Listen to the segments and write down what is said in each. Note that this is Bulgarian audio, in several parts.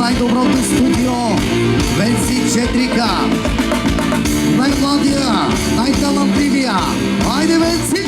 най-доброто студио Венци 4К. Най-младия, най-талантливия. Айде, Венци!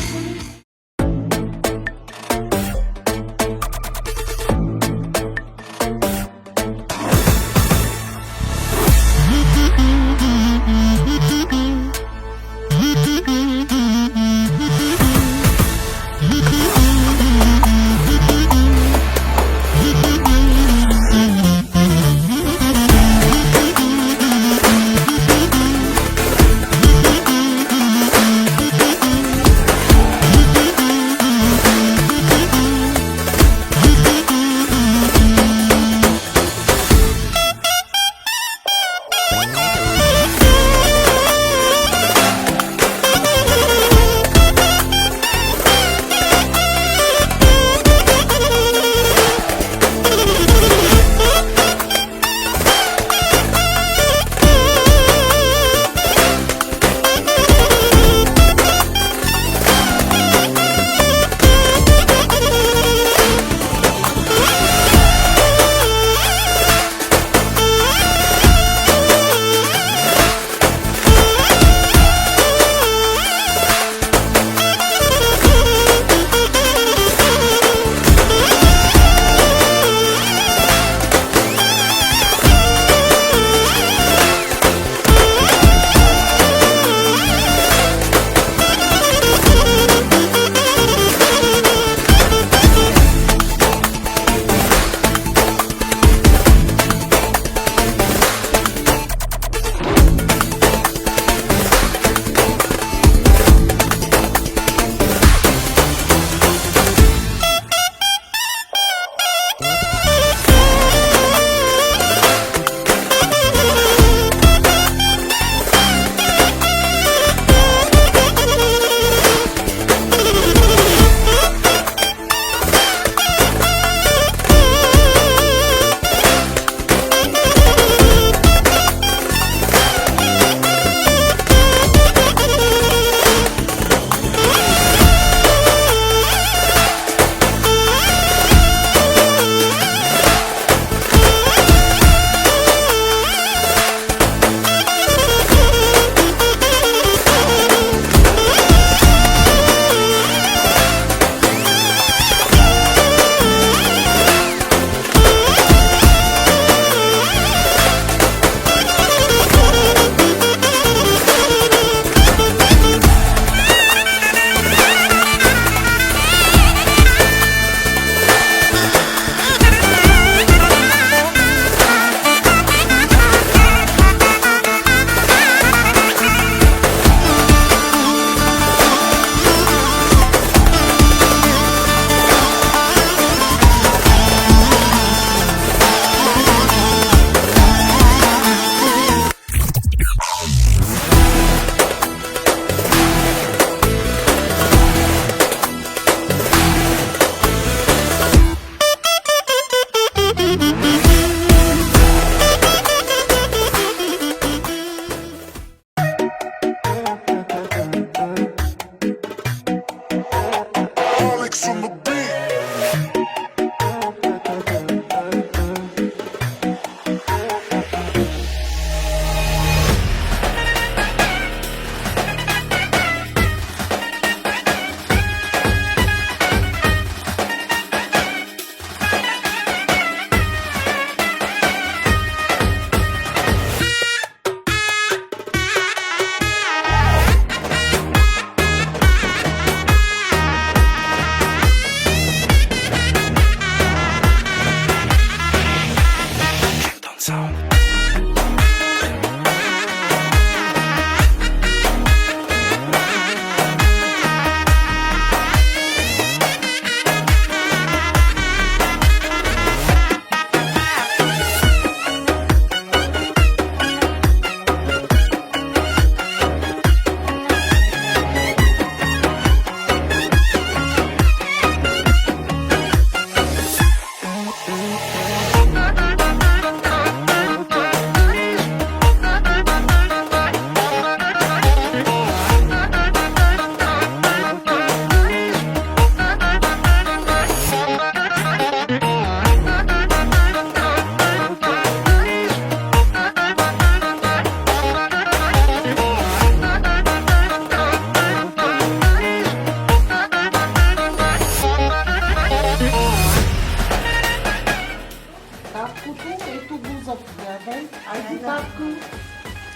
баткото, ето го заповядай. Айде, батко.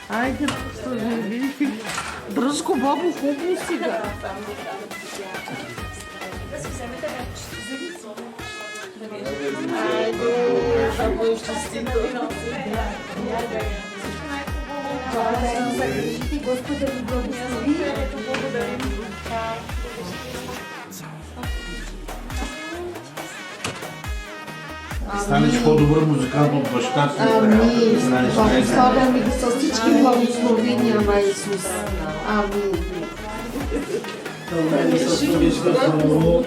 Айде, видите. Дръж го, бабо, хубаво сега. Айде, да бъде щастиво. Господа ви благослови. Станеш по-добър музикант от баща си. Амин. Благославяме ги с всички благословения на Исус. Амин.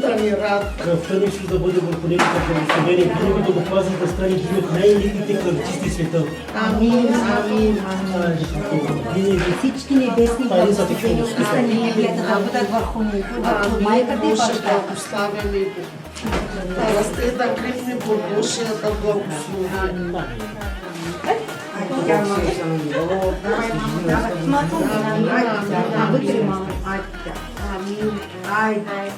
Да ни рад. Кръвта на Исус да бъде върху него като благословение, винаги да го пази да стане един от най-елитните картисти в света. Амин. Амин. Винаги. Всички небесни Това е за благословения такива от небето да бъдат върху него, върху майката и Боже, бащата. благославяме го. Да расте, да крепне по Божия, да благослови. Вътре, мама. Амин. Айде.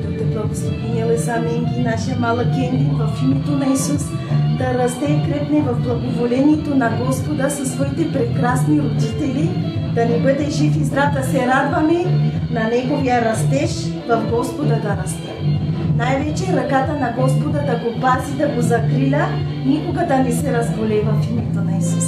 Да те благослови Елизаменги, нашия малък Енди, в името на Исус, да расте и крепне в благоволението на Господа със своите прекрасни родители, да не бъде жив и здрав, да се радваме на Неговия растеж, в Господа да расте. Най-вече ръката на Господа да го пази, да го закриля, никога да не се разболее в името на Исус.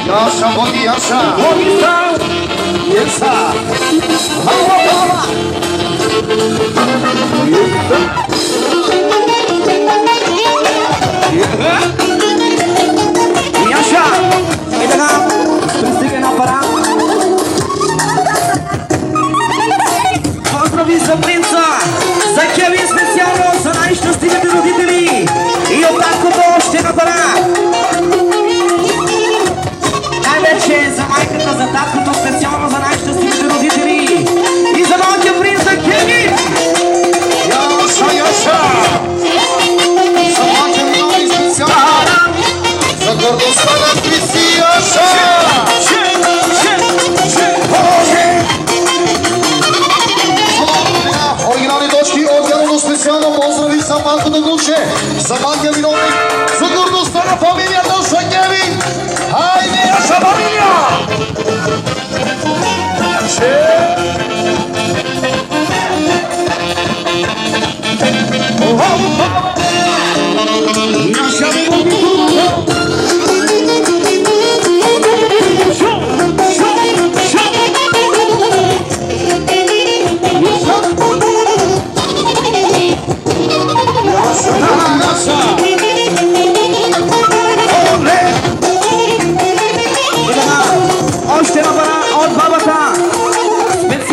Яша, Боги, Яша! Яша! Яша! И така, пристига на пара. Поздрави за принца, за Кевин специално, за най-щастливите родители и от таткото още на пара. Най-вече за майката, за таткото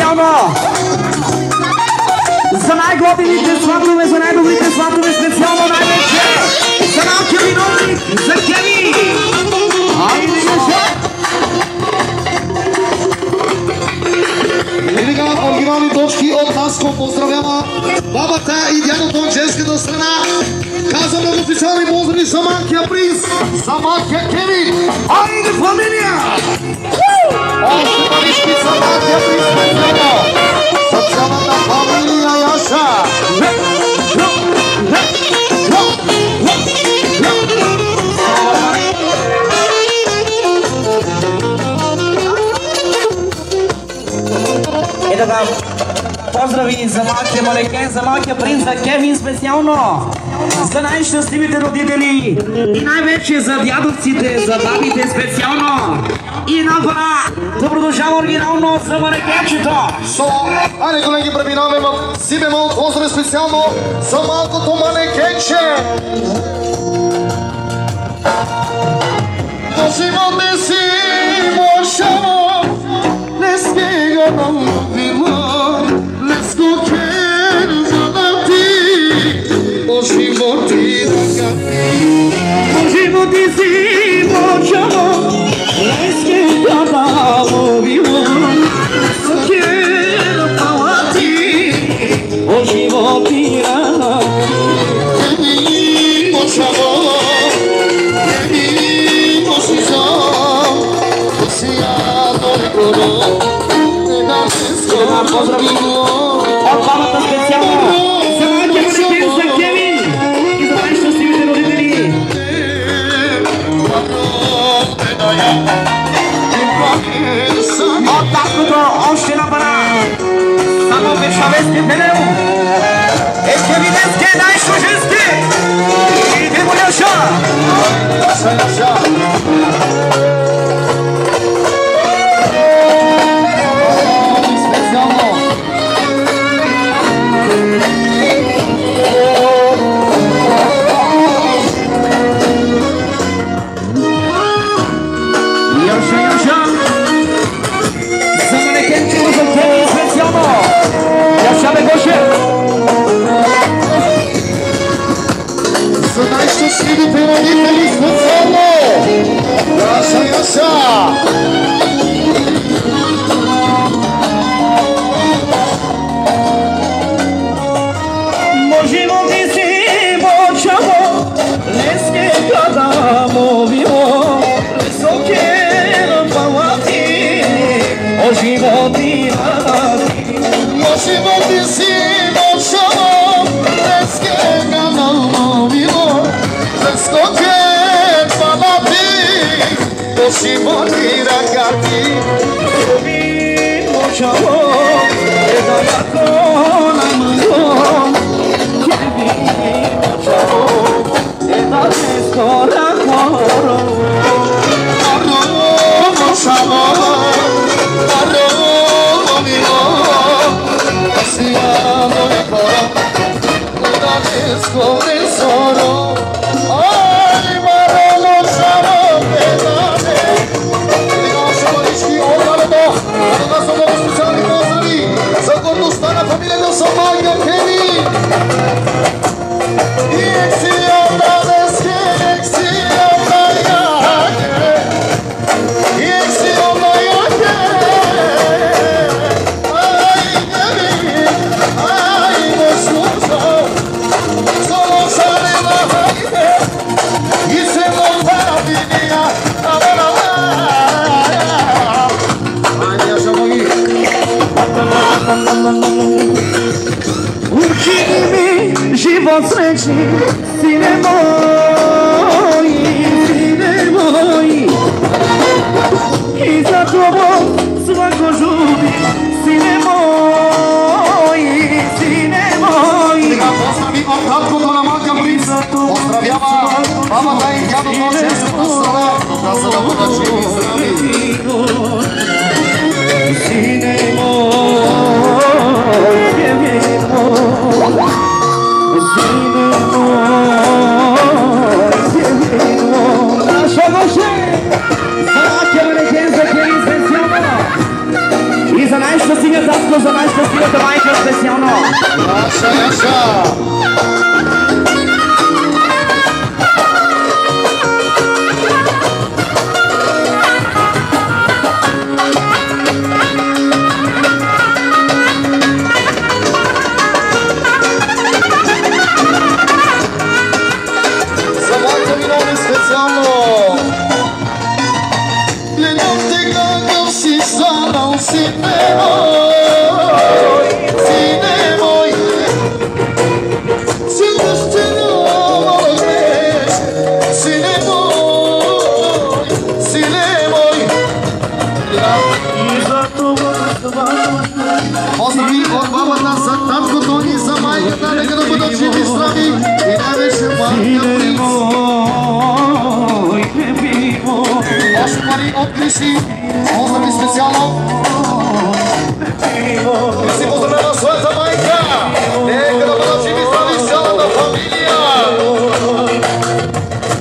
специално за най-готините сватове, за най-добрите сватове, специално най-вече за малкия виновник, за Кеви! Айде, Геша! И така, оригинални точки от Наско поздравява бабата и дядото от женската страна. Казваме официални поздрави за малкия принц, за малкия Кевин. Айде, фамилия! Още парички за малкия принц, специално. За цялата фамилия Яша. И така, поздрави за малкия малекен, за малкия принц, за Кевин специално, за най-щастливите родители и най-вече за дядовците, за бабите специално. И една пара да продължава оригинално за малекенчето. Айде, колеги, преминаваме в си бемол, поздрав специално за малкото манекенче. По животе си мошаво, не стига на любила, леско керза да ти, по животи да гати. По животи си мошаво, не стига на любила, леско керза да ти, по животи да Еми мошаво, еми мошизо, сега долу поздрави от бабата специално за малкия манекен, за Кевин и за най-щастливите родители. От таткото още една пара. Само вечавести Белео. Кевиненски, най-щуженски. Иди му Яша. За най-щастливите родители специално! Яша, Яша! Можемо ти си мочаво, леске када мовио, високе на палати, о животи надати. Можемо ти си мочаво, леске када мовио, високе палати, о животи рагати. Люби мочаво, еда яко на мъжо, люби мочаво, еда леско ракоро. Мочаво, мовио, siamo ancora una descobrisono ai marano siamo pedane e non siamo rischi o guardo non sono speciali così se con tu sta la famiglia del Somalia Kevin Ixi andades que Ixi andaya Ixi andaya Uczyni mi żywot srećni, sine moi I za tobą svako žubi, sine moi Pozdravi od tatkото на малкия принц. Поздравява бабата и дядото от женската страна. Да са да бъдат живи и здрави. Sine moi, aplauso за най-щастивата майка специално. Яша. За майка ми много специално. Гледам те какъв си станал, сине мой, сине мой. Силно ще намалъкнеш, сине мой, сине мой. Поздрави от бабата за таткото и за майката, нека да бъдат живи и здрави и най-вече майка принц. Още пари от Криши, поздрави специално. И си поздравява своята майка, нека да бъдат живи и здрави цялата фамилия.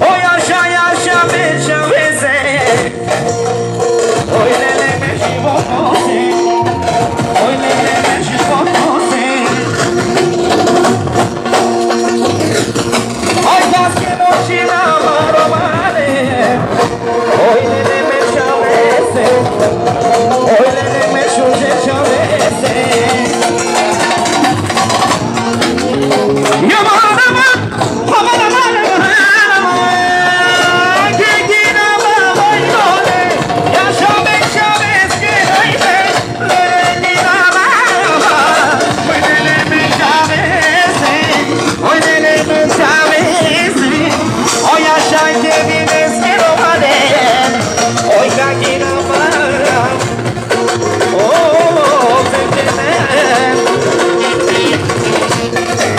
Ой, Яша, беша, везе. Ой, леле, живото се. Ой, леле, живото се. Ой, баске мочи на маромане. Ой, леле, беша, везе. Ой, леле, беша, везе.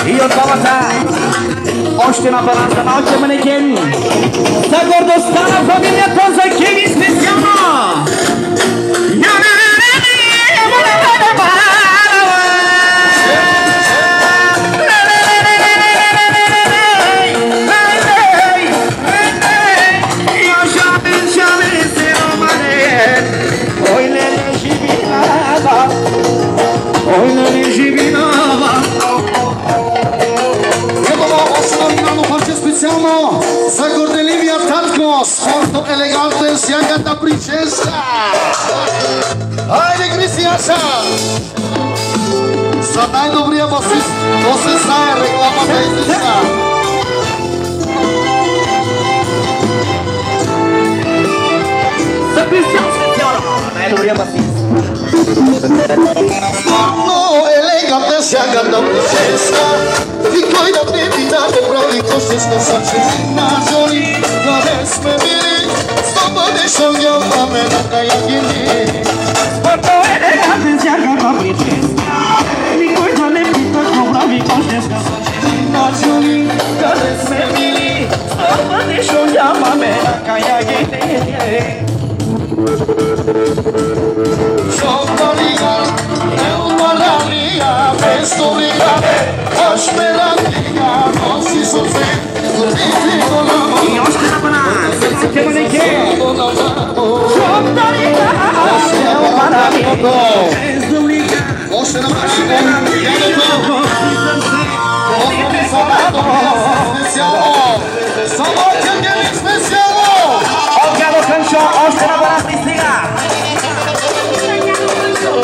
И от двамата още на баланса на очи манекени за гордостта на фамилията за Кеви специално. Ой, леле, живинава. Ой, леле, живинава. Специално за горделивия татко, спортно елегантен с ягата прическа. Хайде, Криси Яша! За най-добрия басист, то се знае, рекламата излиза. За Кристиан специално, най-добрия басист. Спортно елегантен с ягата прическа. И кой да не ви даде прави кошечка съчетина жоли, да не сме били, сто бъдеш огъваме на каягини. Спорто елегантен с ягата прическа. Никой да не пита какво прави кошечка съчетина жоли, да не сме били, сто бъдеш огъваме на каягини. Somalia, Eumalaria, Vestoria, Ashmelaria, Nosisofe, И още на баланс, още манекен. още на машина, ядето, специално, само Кенгели специално. Отгадо Хъншо, още на баланс пристига.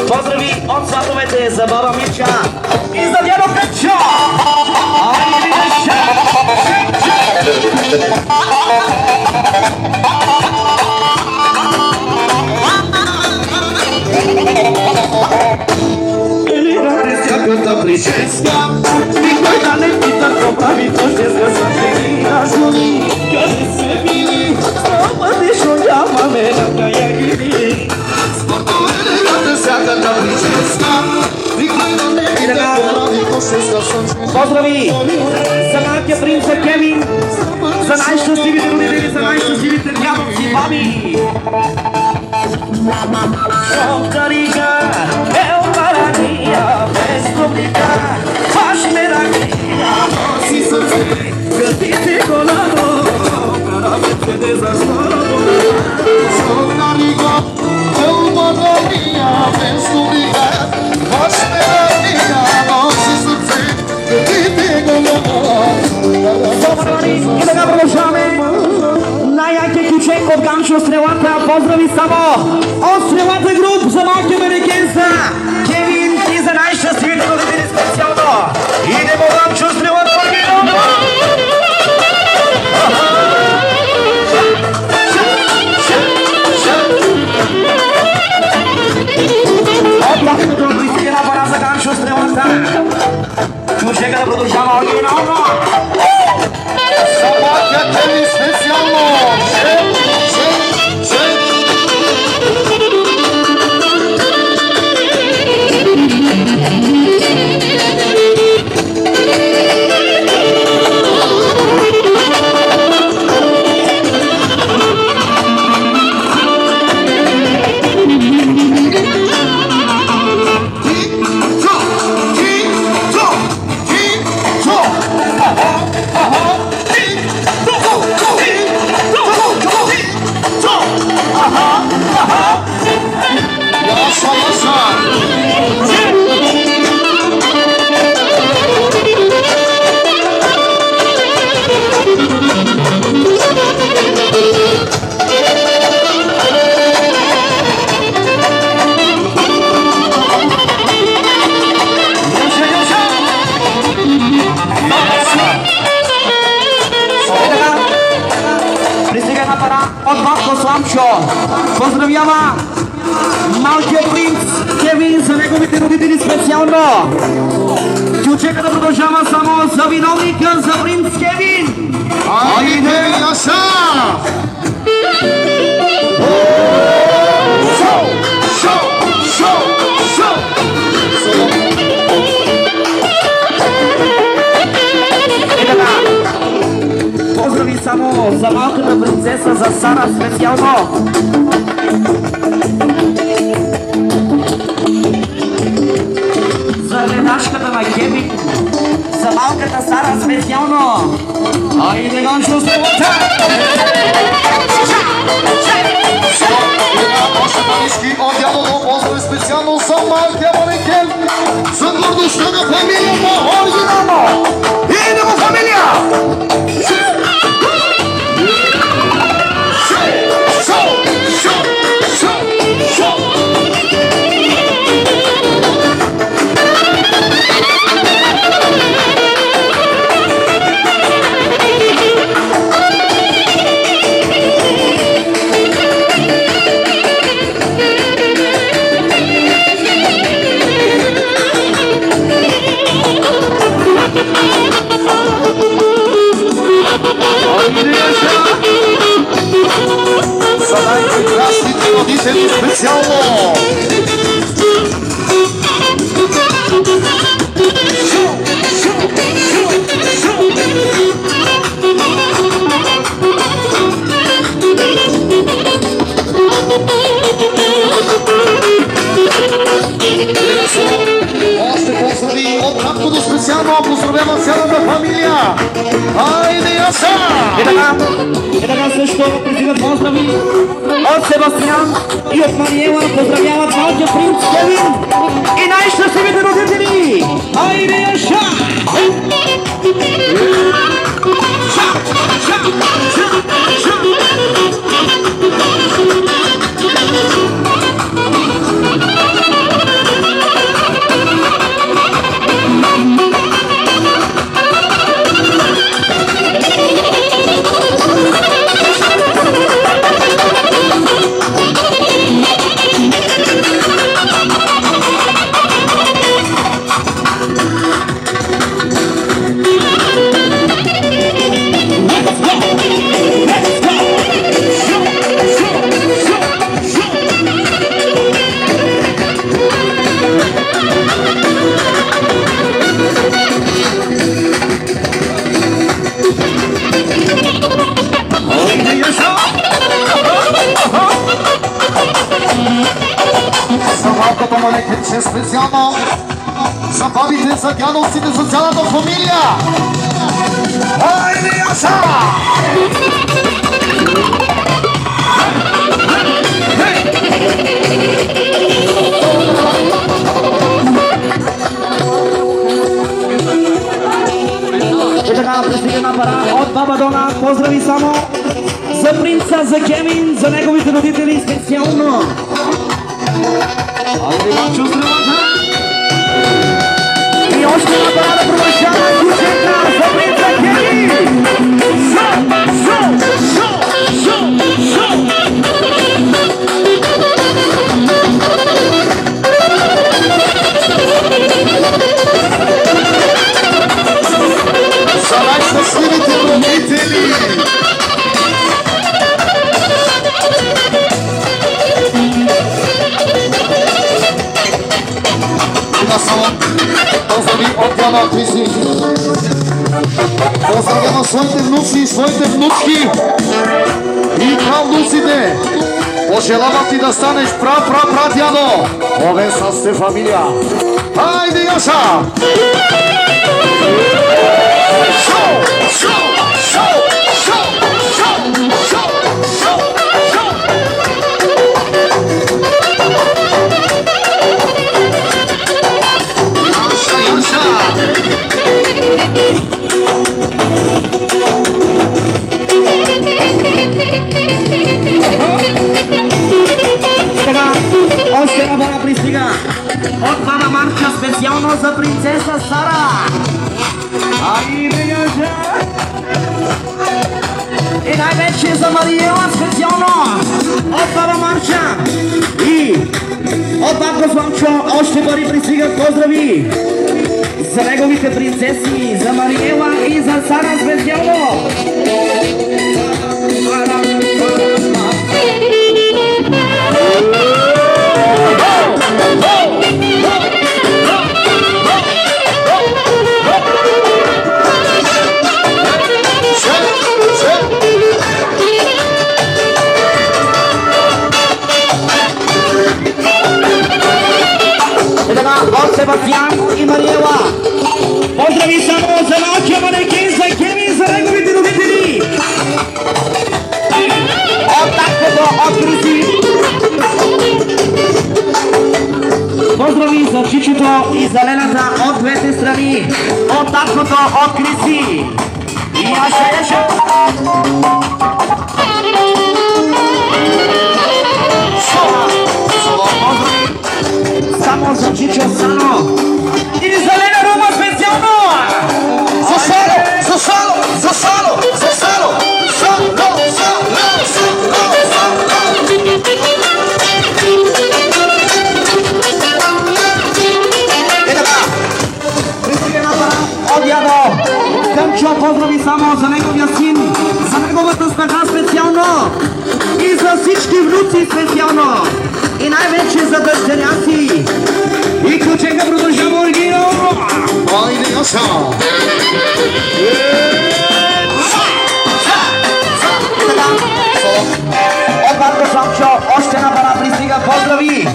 Поздрави от сватовете за баба Мирча и за дядо Петчо. Ай, видиш! Елегантен с ягата прическа. Никой да не пита какво прави кошечка съчетина жоли. Къде сме били, сто пъти шумяваме на каягини. Спорто елегантен с ягата прическа. Никой да не пита какво прави кошечка съчетина. Поздрави за малкия принц Кевин, за най-щастливите родители, за най-щастливите дядовци, баби. Шонтарига, Елмарания, Вестовника, Ашмерания, носи сърце, гътите коляно, каравечете за скоро. Шонтарига, Елмарания, Вестовника, само от стрелата груп за малки американца. Кевин и за най-щастливите родители специално. И не мога чу стрелът първино. От малкото близки на пара за Ганчо стрелата. Чучека да продължава оригинално. Самака Кевин специално. Поздравява малкият принц Кевин за неговите родители специално. Чучека да продължава само за виновника за принц Кевин. Айде, Яша! Шоу! Шоу! Шоу! Шоу! И така, поздрави само за малката принцеса, за Сара специално. За гледашката на Кевин, за малката Сара специално. Айде, Ганчо, стрелата! Още парички от дядото, поздрави специално за малкия манекен, за гордостта на фамилията оригинално. И на фамилия! За най-прекрасните родители специално! Още поздрави от краткото специално, поздравява цялата фамилия! Айде, Яша! И така също призиват поздрави от Себастиян и от Мариела. Поздравяват малкия принц Кевин и най-щастливите родители! Айде, Яша! малкото малекенче специално за бабите, за дядовците, за цялата фамилия. Айде, Яша! И така, пристигна пара от Баба Дона. Поздрави само за принца, за Кевин, за неговите родители специално. Айде, Иванчо, здравата! И още една парада продължава кучета за принца Кевин! За най-щастливите родители! Има само поздрави от Яна Криси. Поздравява своите внуци и своите внучки и правнуците. Пожелавам ти да станеш прадядо. Овен са сте фамилия. Хайде, Яша! Шоу! Шоу! Шоу! Шоу! Шоу! Шоу! Шоу! Шоу! Яша! Сега, още една бара пристига. От Вана марша специално за принцеса Сара. Айде, Яша! И най-вече за Мариела специално. От Вана марша. И от Батко Славчо още пари пристигат поздрави. За неговите принцеси, за Мариела и за Сара специално. От Себастиан и Мариела. Поздрави само за нашия манекен, за Кевин, за неговите родители. От таткото, от Криси. Поздрави за Чичото и за Лената от двете страни. От таткото, от Криси. И Яша. Само за Чичо Сано. И за Лена Рума специално. За Сало! За Сало! За Сало! За Сало! Сало! И така. Пристига на пара от Ядо. Къмчо поздрави само за неговия син, за неговата снаха специално. И за всички внуци специално. И най-вече за дъщеря си. И кученка продължава оригинално. Айде, Яша! От Батко Славчо още на пара пристига поздрави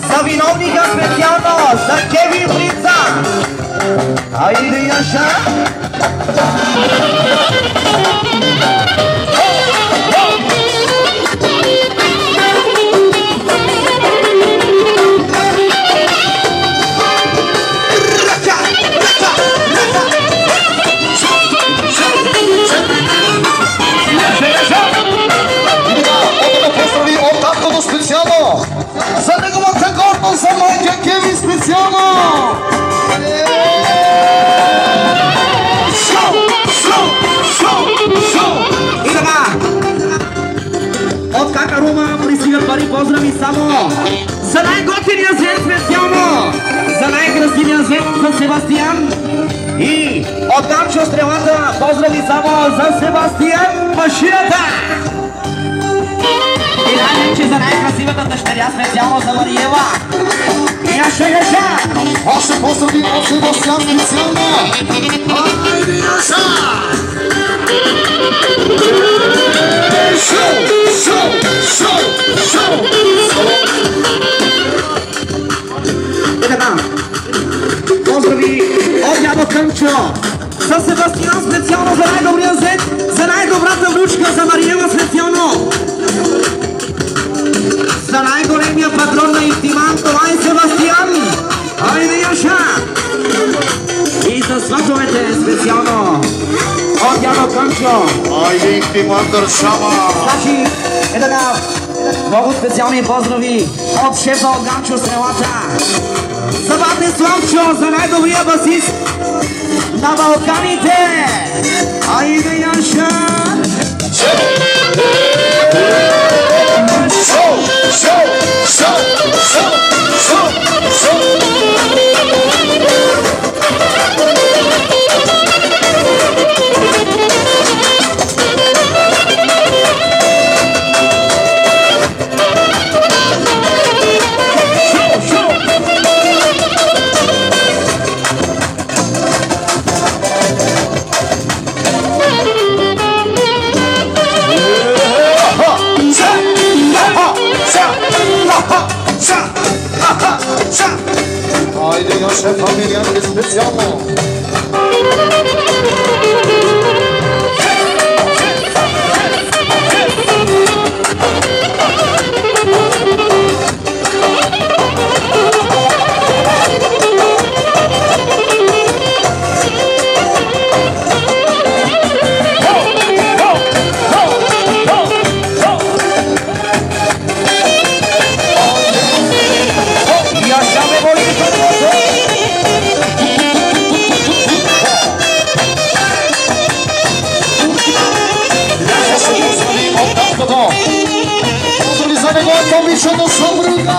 за виновника специално, за Кевин принца. Айде, Яша! Специално за неговата гордост, за майка Кевин специално! Шоу! Шоу! Шоу! Шоу! И така! От Кака Рума пристигат пари поздрави само за най-готиния звен специално, за най-красивия звен за Себастиан. И от Данчо Стрелата поздрави само за Себастиан машината. И най-вече за най-красивата дъщеря специално за Мариела. Яша! Още поздрави от Себастиан специално! Айде, Яша! Шоу! Шоу! Шоу! Шоу! И така, поздрави от Ядо Къмчо за Себастиан специално, за най-добрия зет, за най-добрата внучка, за Мариела специално. За най-големия патрон на Ихтиман, това е Себастиан. Айде, Яша! И за сватовете специално от Ядо Слънчо. Айде и ти, мандър шама! Значи, е така, много специални поздрави от шефа от Ганчо Стрелата. За Бате Слънчо, за най-добрия басист на Балканите. Айде, Яша! Шоу! Шоу! Шоу! Шоу! Шоу! Шоу! Айде, Яша, фамилиянки специално! Яша ме води първото! Поздрави за неговата обичана съпруга!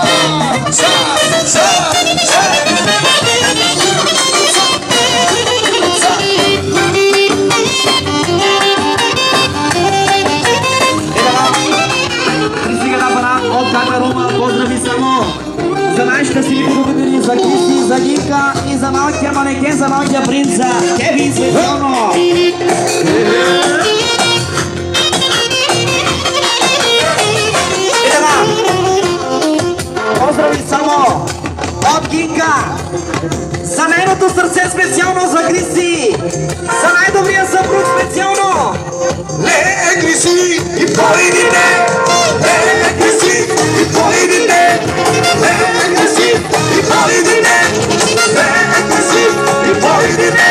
Пристига на апарат от Камерума, поздрави само за най-щастливите родители, за Кристи, за Гинка и за малкия манекен, за малкия принц, за Кевин специално. И така, поздрави само от Гинка за нейното сърце специално, за Кристи, за най-добрия съпруг специално. Ле, Криси, и поидите! Ле, Криси, и поидите! Ле, Криси, и поидите! Ле, Криси, и поидите!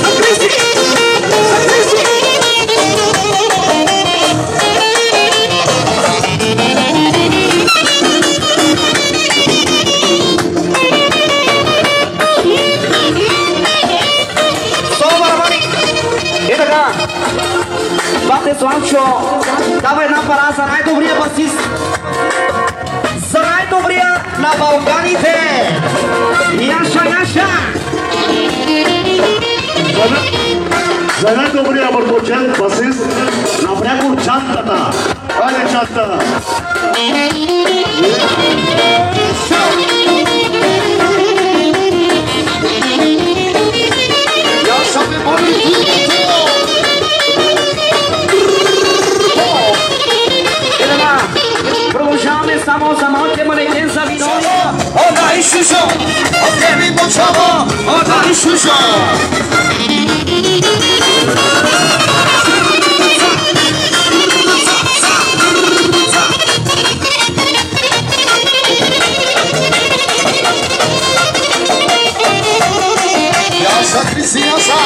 За Криси! За Криси! И така, Бате Слънчо дава една пара за най-добрия басист, за най-добрия на Балканите. Яша! За най-добрия бъркочен басист на пряко чантата. Айде чанта! Яша ме моли димото! И така, продължаваме само за малкия манекен за Видония. Одай шушо! Отнеми мочава! Одай шушо! Яша, Криси, Яша!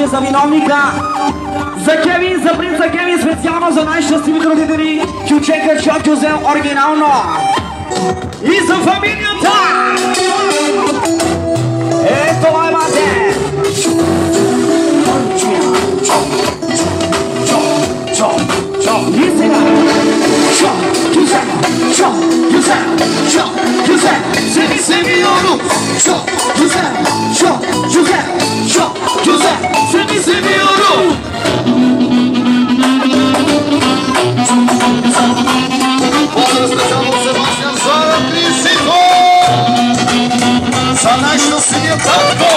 вече за виновника, за Кевин, за принца Кевин, специално за най-щастливите родители, Кючека Чотюзел оригинално и за фамилията! Това е мате! И сега! Pozdrav specijalno Sebastian Zara Krisico! Za najšťastnije tako!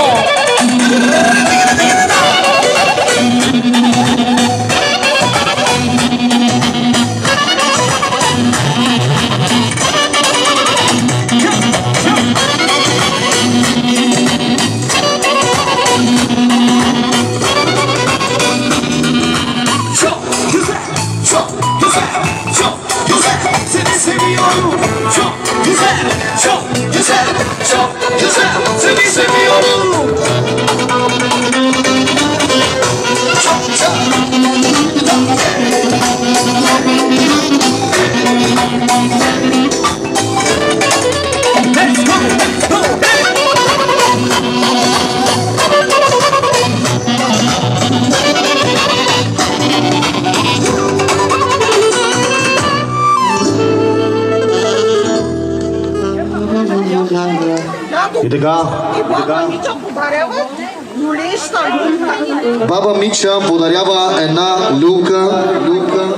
И така. Баба Мича подарява една люлка,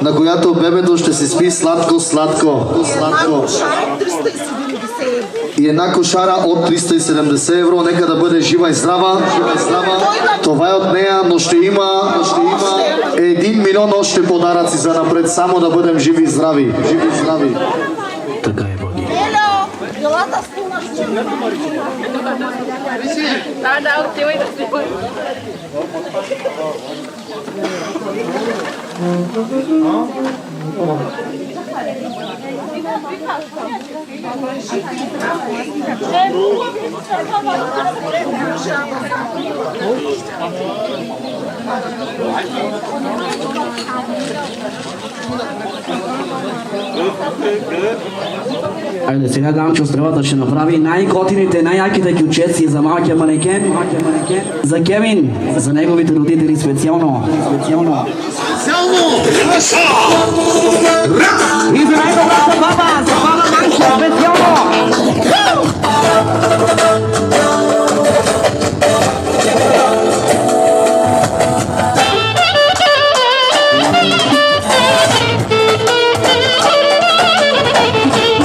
на която бебето ще се спи сладко. И една кошара от 370 евро. Нека да бъде жива и здрава. Това е от нея, но ще има 1 милион още подаръци за напред. Само да бъдем живи и здрави. Така е, Боги. отивай да си бъде. Айде, сега Ганчо Стрелата ще направи най-готините, най-яките кючеци за малкия манекен. За Кевин, за неговите родители специално. И за най-добрата баба, за баба Манчо специално.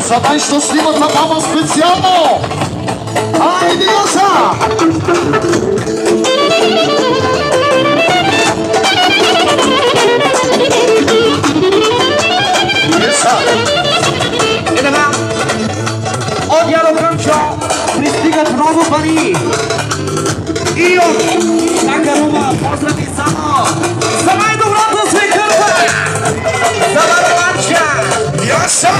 За най-щастливата баба специално! Айде, Яса! И така, от Яро Кънчо пристигат много пари. И от Сакарума поздрави само за най-добрата свекърва! За Варванча! Яса!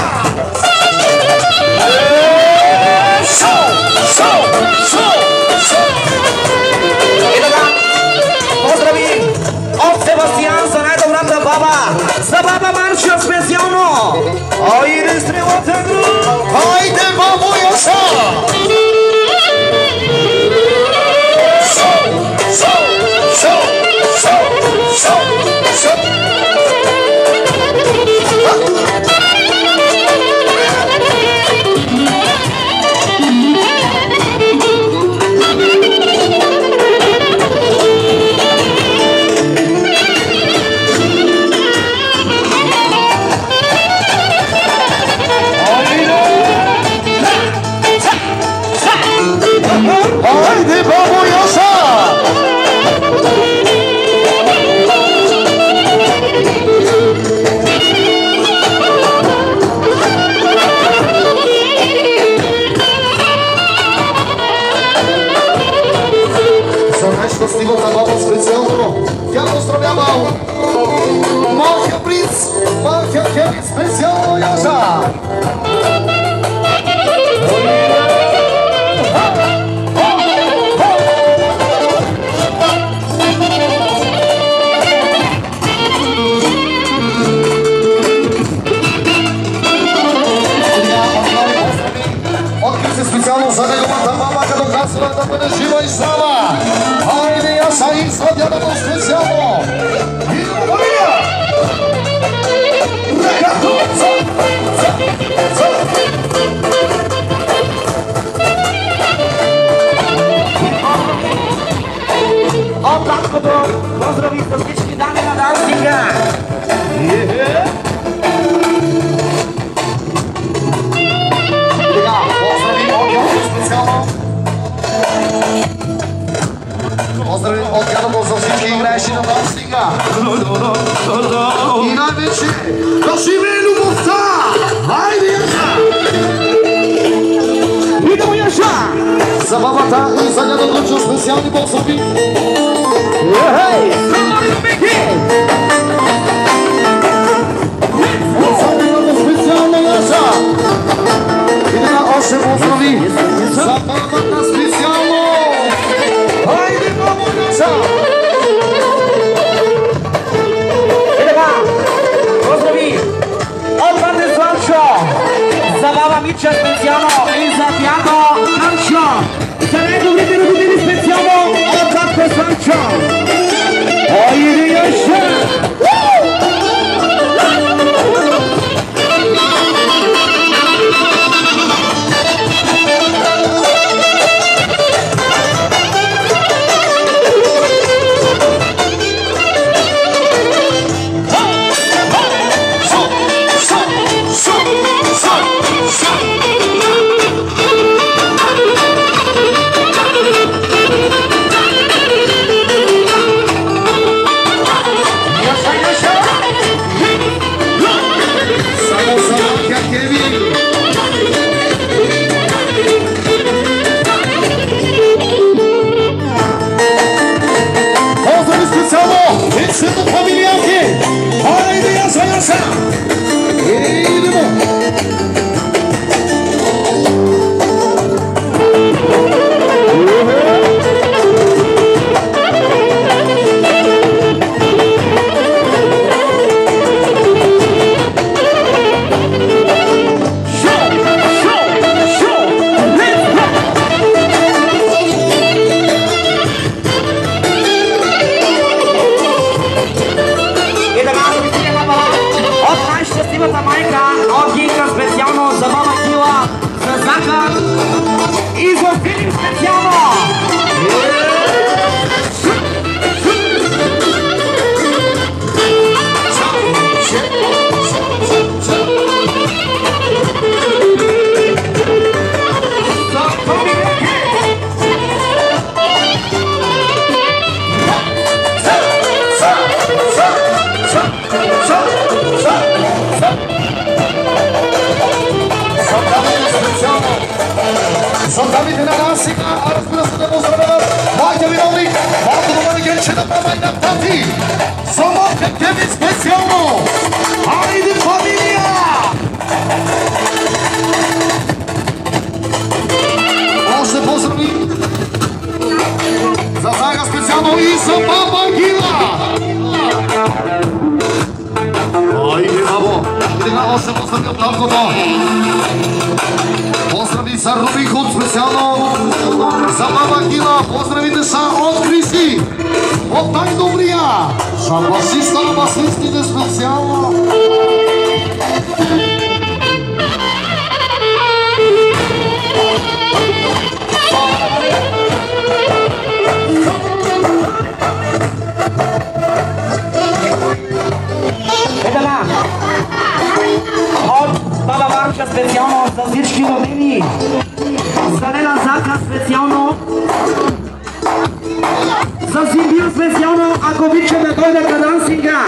И така, поздрави от Себастиян за най-добрата баба! За баба Манчо специално! Айде стрелата груп! Айде, бабо Яса! Айде, бабо Яса! За най-щастливата баба специално тя поздравява малкия принц, малкия Кевин специално Яса! специално. Идемо, Мария! Ръкато! От Лаското, поздрави за всички дами на Дансинга! Сега, поздрави от Янко специално. Поздрави от Янко за всички играещи на Дансинга. И най-вече да живее любовта! Хайде, Яша! Идемо, Яша! За бабата и за дядо Дънчо специални поздрави. Специално Яша! И на още поздрави за бабата специално! Хайде, бабо Яша! И така, поздрави от Ванде Слънчо, за баба Мича специално и за дядо Анчо, за най-добрите родители специално от Ванде Слънчо. Хайде, Яша! Създавите на Дансинга, а разбира се да поздравят моите виновник, малко добър генче на права и на тати. За моите теби специално! Хайде, фамилия! Още поздрави за тага специално и за баба Гила! Хайде, бабо! Сега още поздрави от Лавкото! Поздрави за Рубихот специално за баба Гила. Поздравите са от Криси, от най-добрия, за басиста на басистите специално. От баба Варча специално за всички родини, за Лена Зака специално, за Симбил специално, ако обича да дойдат на Дансинга,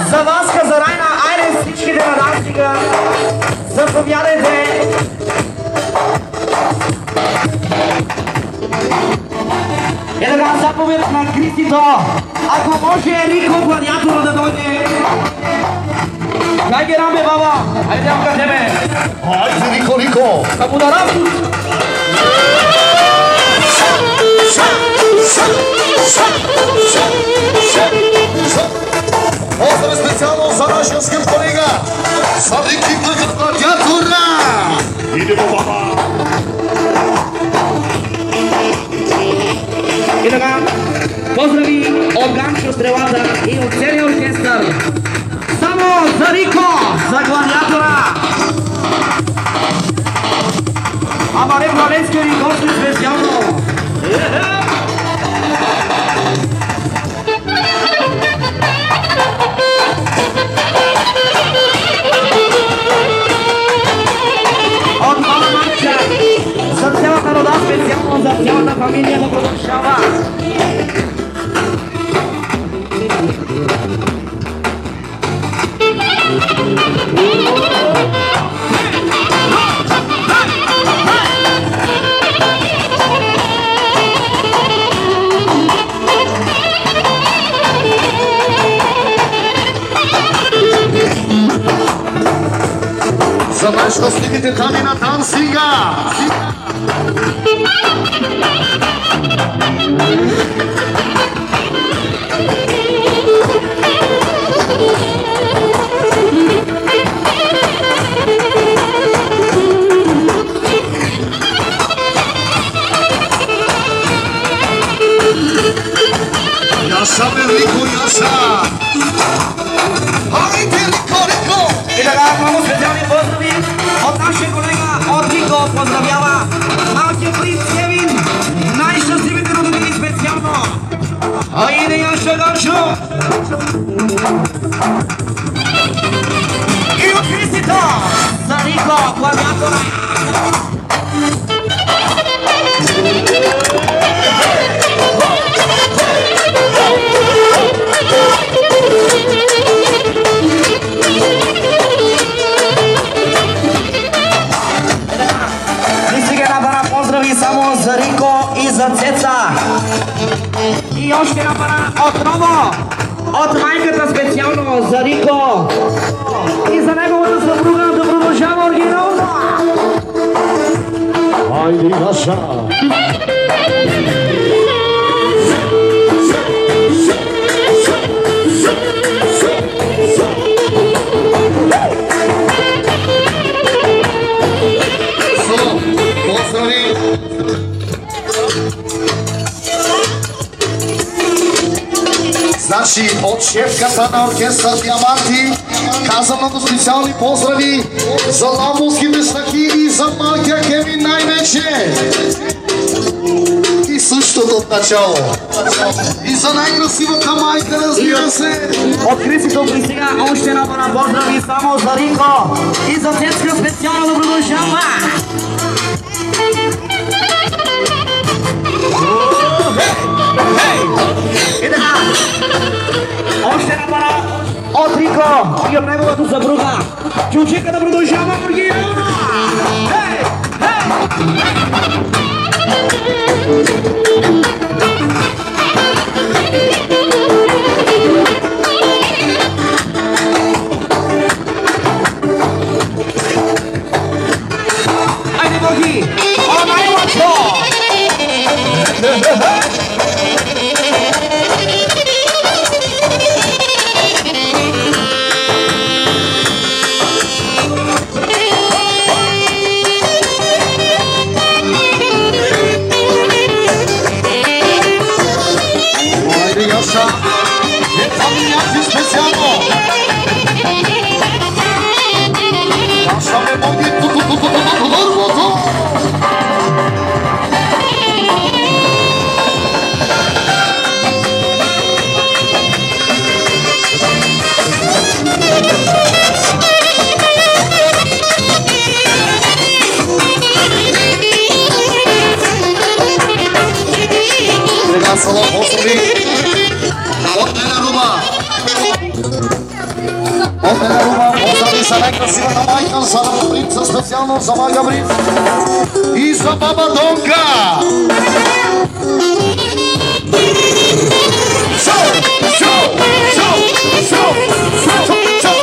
за Васка, за Райна, айде всичките на Дансинга, заповядайте. Е така заповед на Кристито, ако може Рико Гладиатора да дойде. Дай ги рамбе, баба! Хайде към тебе! Хайде, Рико, Рико! Само да рамбе! Поздрав специално за нашия скъп колега, за Рики Гладиатора! Идемо, баба! И така, поздрави от Ганчо Стрелата и от целия оркестър. Само за Рико, за гладиатора. Ама не Владецки Риковски специално. От Мама Манча, за цялата рода, специално за цялата фамилия да продължава. За най-щастливите дами на танцинга! Яша, бе, Рико, Яша! Хайде, Рико, Рико! И така, много специални поздрави от нашия колега от Рико поздравява малкия принц Кевин, най-щастливите родители специално. Хайде, Яша Ганчо! И от Христито за Рико, гладиатора. И сега набара поздрави само за Рико и за Цеца. И още набара отново от майката специално за Рико и за неговата съпруга да продължава оригинално. Хайде, Яша! Поздрави! Значи от шефката на оркестър Диаманти каза много специални поздрави за ламбовските стахи и за малкия Кевин най-вече. И същото от начало. И за най-красивата майка, разбира се. От Христито при сега още набара поздрави само за Рико и за Цецка специално да продължава. И така, още набара от Рико и от неговата съпруга. Чучека да продължава оригинално. Хей! Айде, Боги! О, най-лъчо! Хайде, Яша! Не там някакви специално! Яша, ме моги вървото! Сега салон поздрави от Неля Руба. От Неля Руба поздрави за най-красивата майка, за принца, специално за Мария Брин и за баба Донка. Шоу! Шоу! Шоу! Шоу! Шоу! Шоу!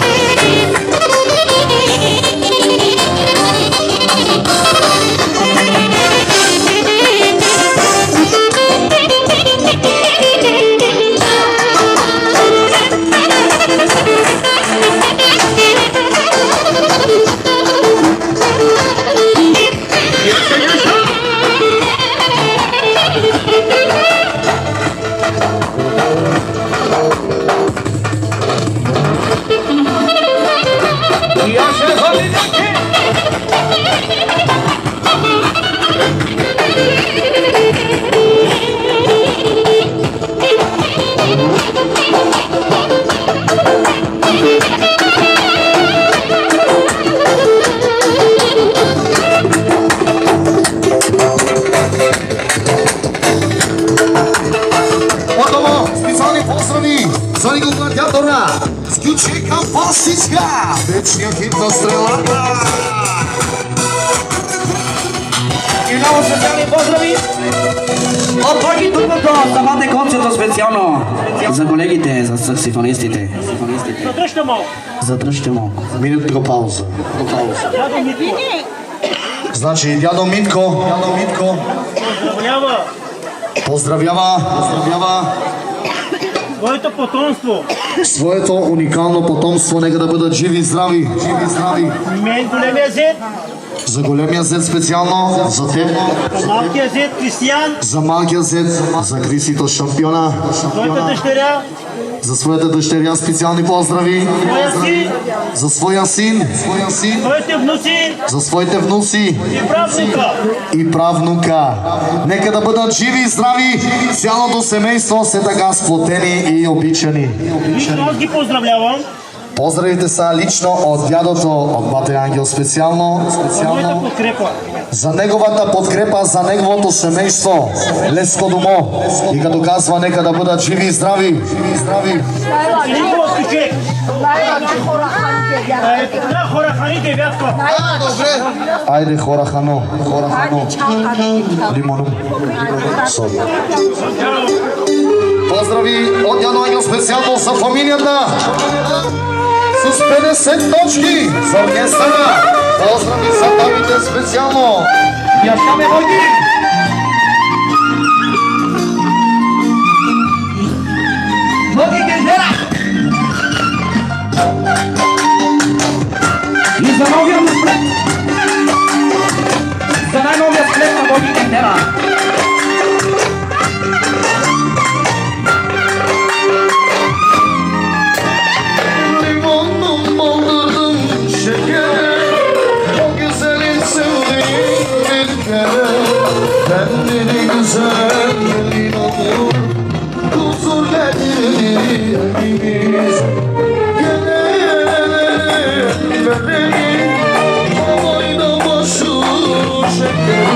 Yaşa Halil'deki. Gotovo, specjalnie pozdrawi za niego gladiatora z Kjučeka Pasićka, večnija hitna strela. И много специални поздрави от Боги Дупото, ставате концерто специално за колегите, за саксофонистите. Задръжте малко. Задръжте малко. Минутка пауза. Значи, дядо Митко поздравява Твоето потомство. своето уникално потомство, нека да бъдат живи и здрави. Мен големия зет. За големия зет специално, за теб, Малкия зет Кристиян. за малкия зет, за Крисито шампиона, Твоята дъщеря. за своята дъщеря специални поздрави, Твоя си. за своя син, Твоите внуци. за своите внуци И правнука. и правнука. Нека да бъдат живи и здрави, цялото семейство се така сплотени и обичани. Лично аз ги поздравлявам. Поздравите са лично от дядото, от бате Ангел специално Моята подкрепа. за неговата подкрепа, за неговото семейство. Леско домо. И като казва, нека да бъдат живи и здрави. Никола Кючек. На хора ханите бяха. Айде хора хано. Лимону. Соби. Поздрави от дядо Ангел специално за фамилията. С 50 точки за оркестъра. Поздрави за дамите специално. Yaşame Bogi. Bogi Кендера. И за новия му сплет. За най-новия сплет на Боги Кендера. Limonum doldurdum şeker, o güzelin sevdiğim bir kere. Kendini güzel gelin olur, huzurlenir evimiz. Gelelim bebeğim, havayla başı şeker.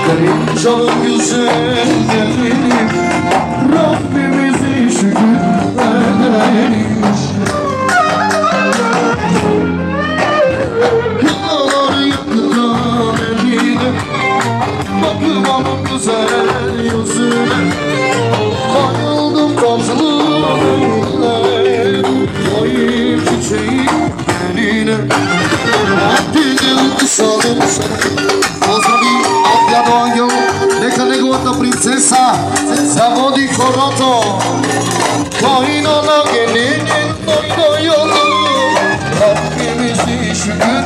Benim canım güzel gelinim, Rabbimizi şükür ederiz. Yıllar yakından eline, bakımam güzel yüzüne. Bayıldım tatlı eline, koyayım çiçeği eline. Dilim kısalım sana, pozdravi от дядо Ангел, нека неговата принцеса заводи хорото. Той на нагенение, той на йоно, Rabbimizi şükür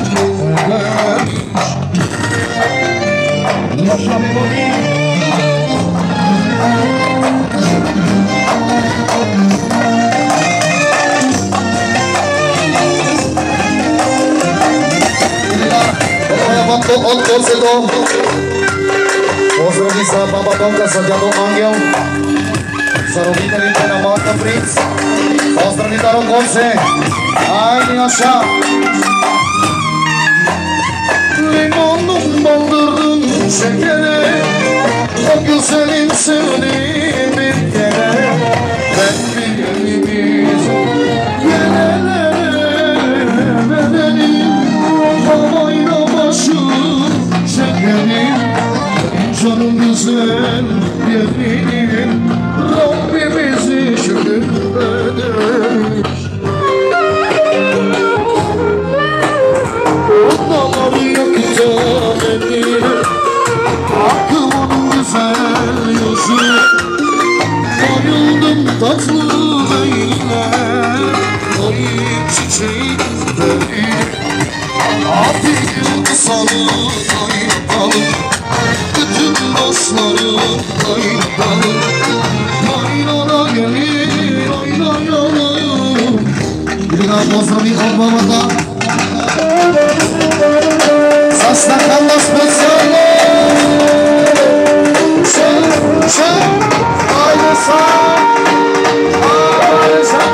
ederiz. Yaşame Bogi. От концерто. Поздрави за баба Донка, за дядо Ангел, за родителите на малка принц. Поздрави Даро Гонце. Айде аша. Limonum doldurdum şekere, o güzelin sevdiği bir kere. Ben birimiz gelelim bedenim, havayla başı şekerim. Canım güzel gelinim, Rabbimizi şükür ederiz. Dağları yakacağım eline, akım onun güzel yüzüne. Bayıldım tatlı beyle, koyayım çiçeği beline. Afiyetim salı kaynatalım, bütün dostlarım kaynatalım. Kaynana gelin поздрави от мамата. За стакан на специално. Айде сам. Айде сам.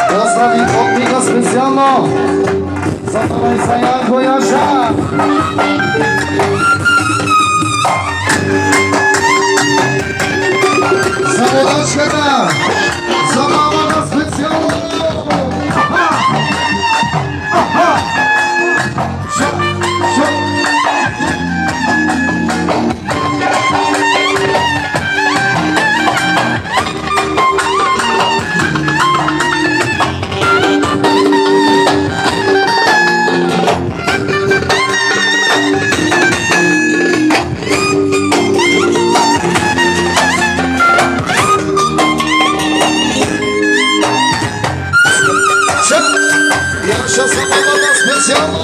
Поздрави от Мига специално. За това и за Янко Яша. За водачката, за мамата специално. Яша за мамата специално.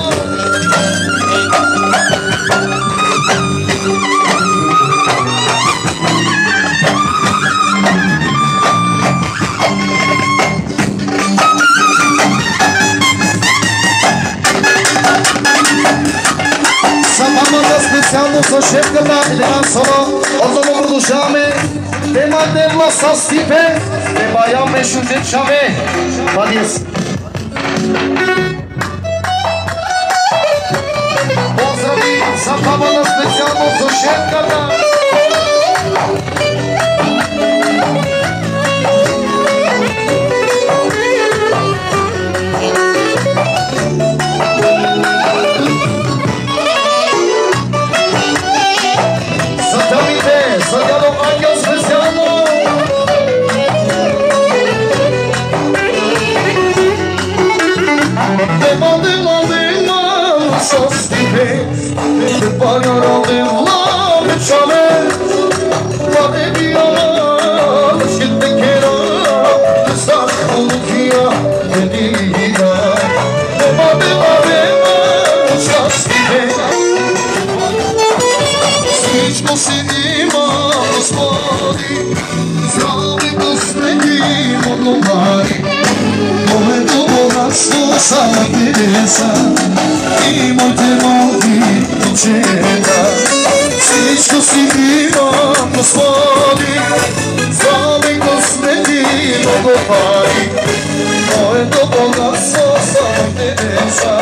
За мамата специално за шефката Елена Соно. Отново продължаваме. Тема Девла с Стипе. Тема Яме Шутечаве. Падис. Поздрави за мамата специално за шефката. За дамите, за дядо Ангел специално. Дема, с тебе, те паняра девла вечаме. Паде бия, ще те кера, за холукия, едина. Дема, с тебе. Всичко си има, Господи, здрави Господи, мононари. Моето богатство са деца и моите малки дечета. Всичко си има, Господи, здрави Господи, много пари. Моето богатство са деца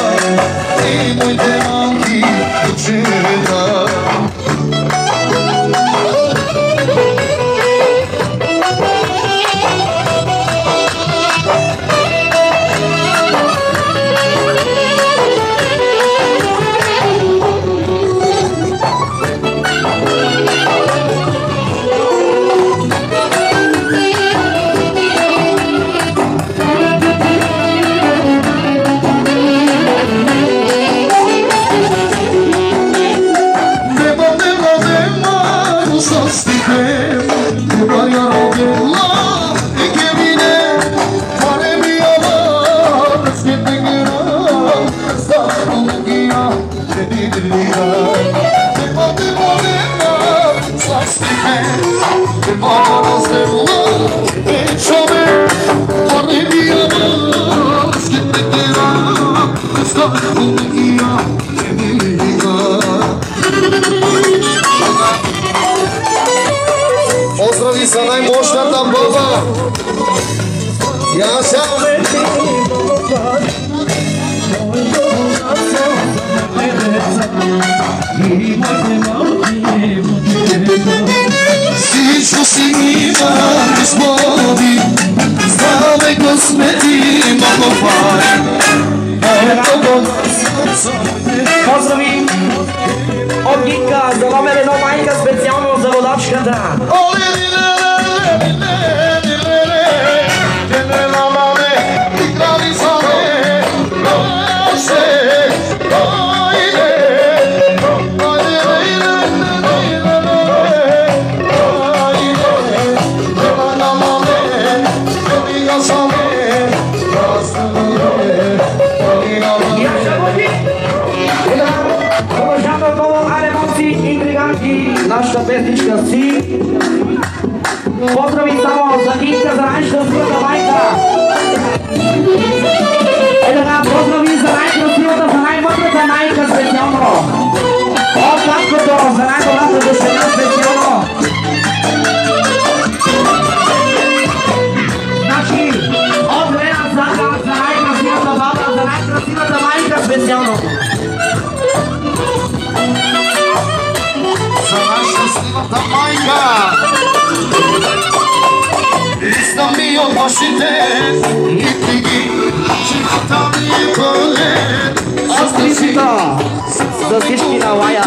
и моите малки дечета. Поздрави за най-мощната баба! Яся! Всичко си има, Господи, здраве Господи, много пари. Поздрави от Гинка за номер 1 майка специално за водачката. Продължаваме отново, аре, момци, интрига Гинки, нашата песничка си. Поздрави само за Гинка, за най-щастливата майка. Една поздрави за най-красивата, за най-мъдрата майка специално. От таткото, за най-добрата дъщеря специално. Значи, от Лена Зака, за най-красивата баба, за най-красивата майка специално. За най-щастливата майка. Искам ми от вашите и книги, живота ми е пълен. С трицата, за всички на лая.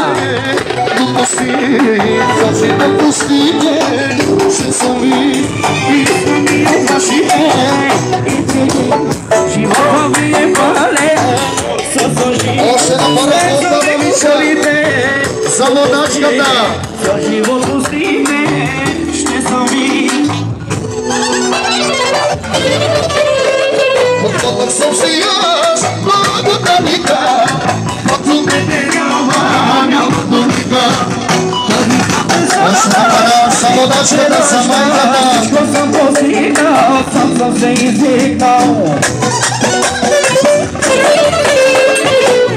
Глупости, кажи да пустите, ще съм ви. Искам ми от вашите и книги, Живота ми е пълен. С лъжи, още на пара остава ми за младачката. за живот пусти ме, ще съм ви. Отпаднах съм си аз, благодарника, като ме няма думика. Оставана за младачката, за майката. Всичко съм постигнал, сам съм се извикнал.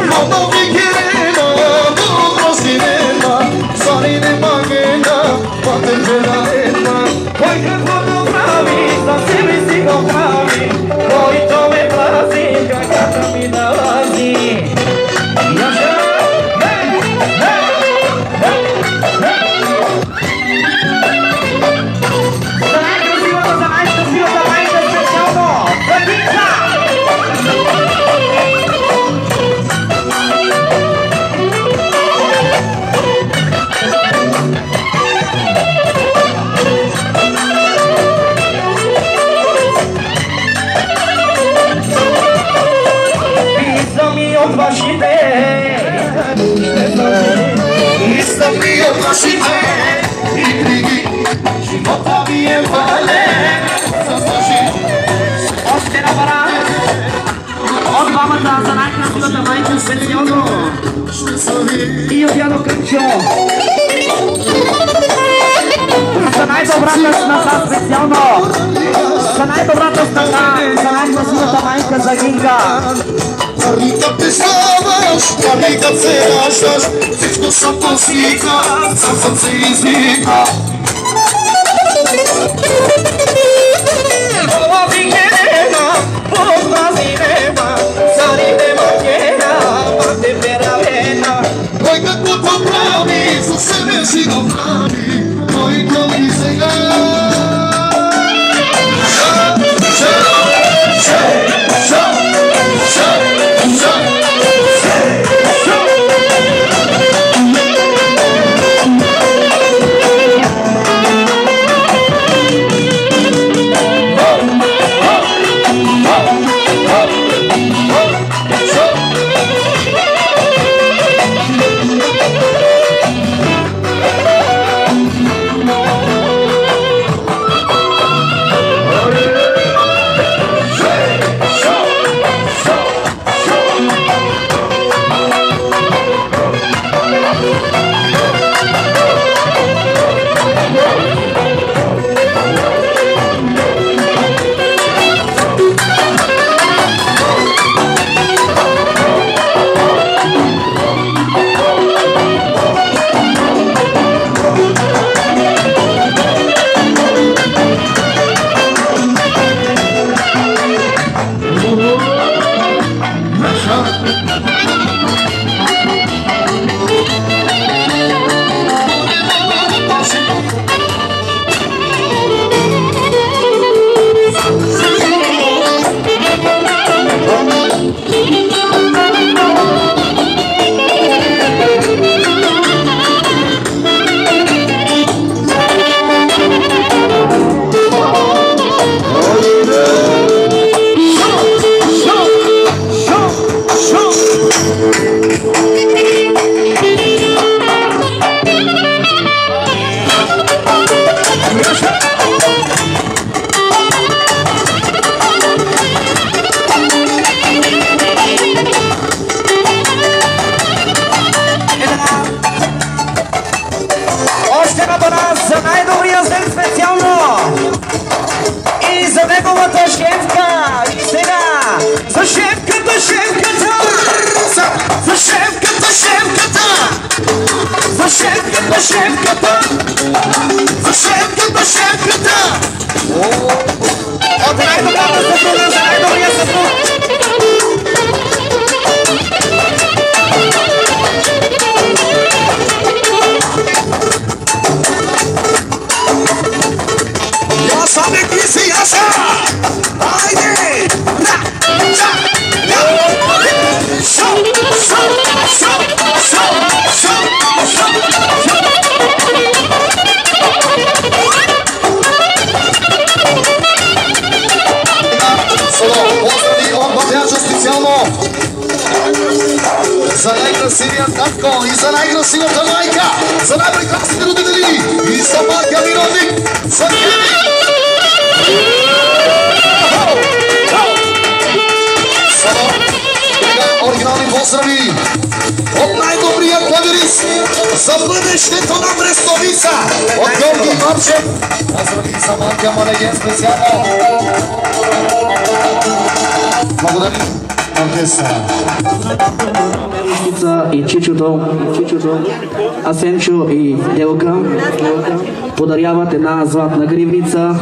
Много ми герема, много си нема, сани нема гена, пътен гена. Кой каквото прави, за себе си го прави. Който ме пази, каката ми налази. Яша! За най-красивата, за най-щастливата майка специално! За Гинка! Искам и от вашите. Искам ми от вашите и книги, живота ми е пълен с лъжи. Още на пара. От мамата за най-красивата майка специално. Ще съм ви. И от Яно Кънчо. За най-добрата сната специално. За най-добрата сната, за най-красивата майка за Гинка. Парникът те ставаш, парникът се раждаш, всичко съм постигна, сам съм се извика. Ова ви гена, позна си нема, сани нема гена, мате перавена. Кой каквото прави, за себе си го прави, който ми сега. шефката, за шефката, шефката. От най-добрата съпруга за най-добрия съпруг. Яса, беги си, Яса! Айде! На! Ча! Я! Шо! Шо! Шо! Шо! Шо! Шо! Соло, поздрави от Бабяча специално за най-красивия татко и за най-красивата майка, за най-прекрасните родители и за майка виновник, за Кеви! Соло, сега оригинални поздрави от най-добрия клавирист за бъдещето на Брестовица, от Георги Марчев. Поздрави за майка Манеген специално. Благодаря, оркестъра. И Чичото, Асенчо и Делка подаряват една златна гривница.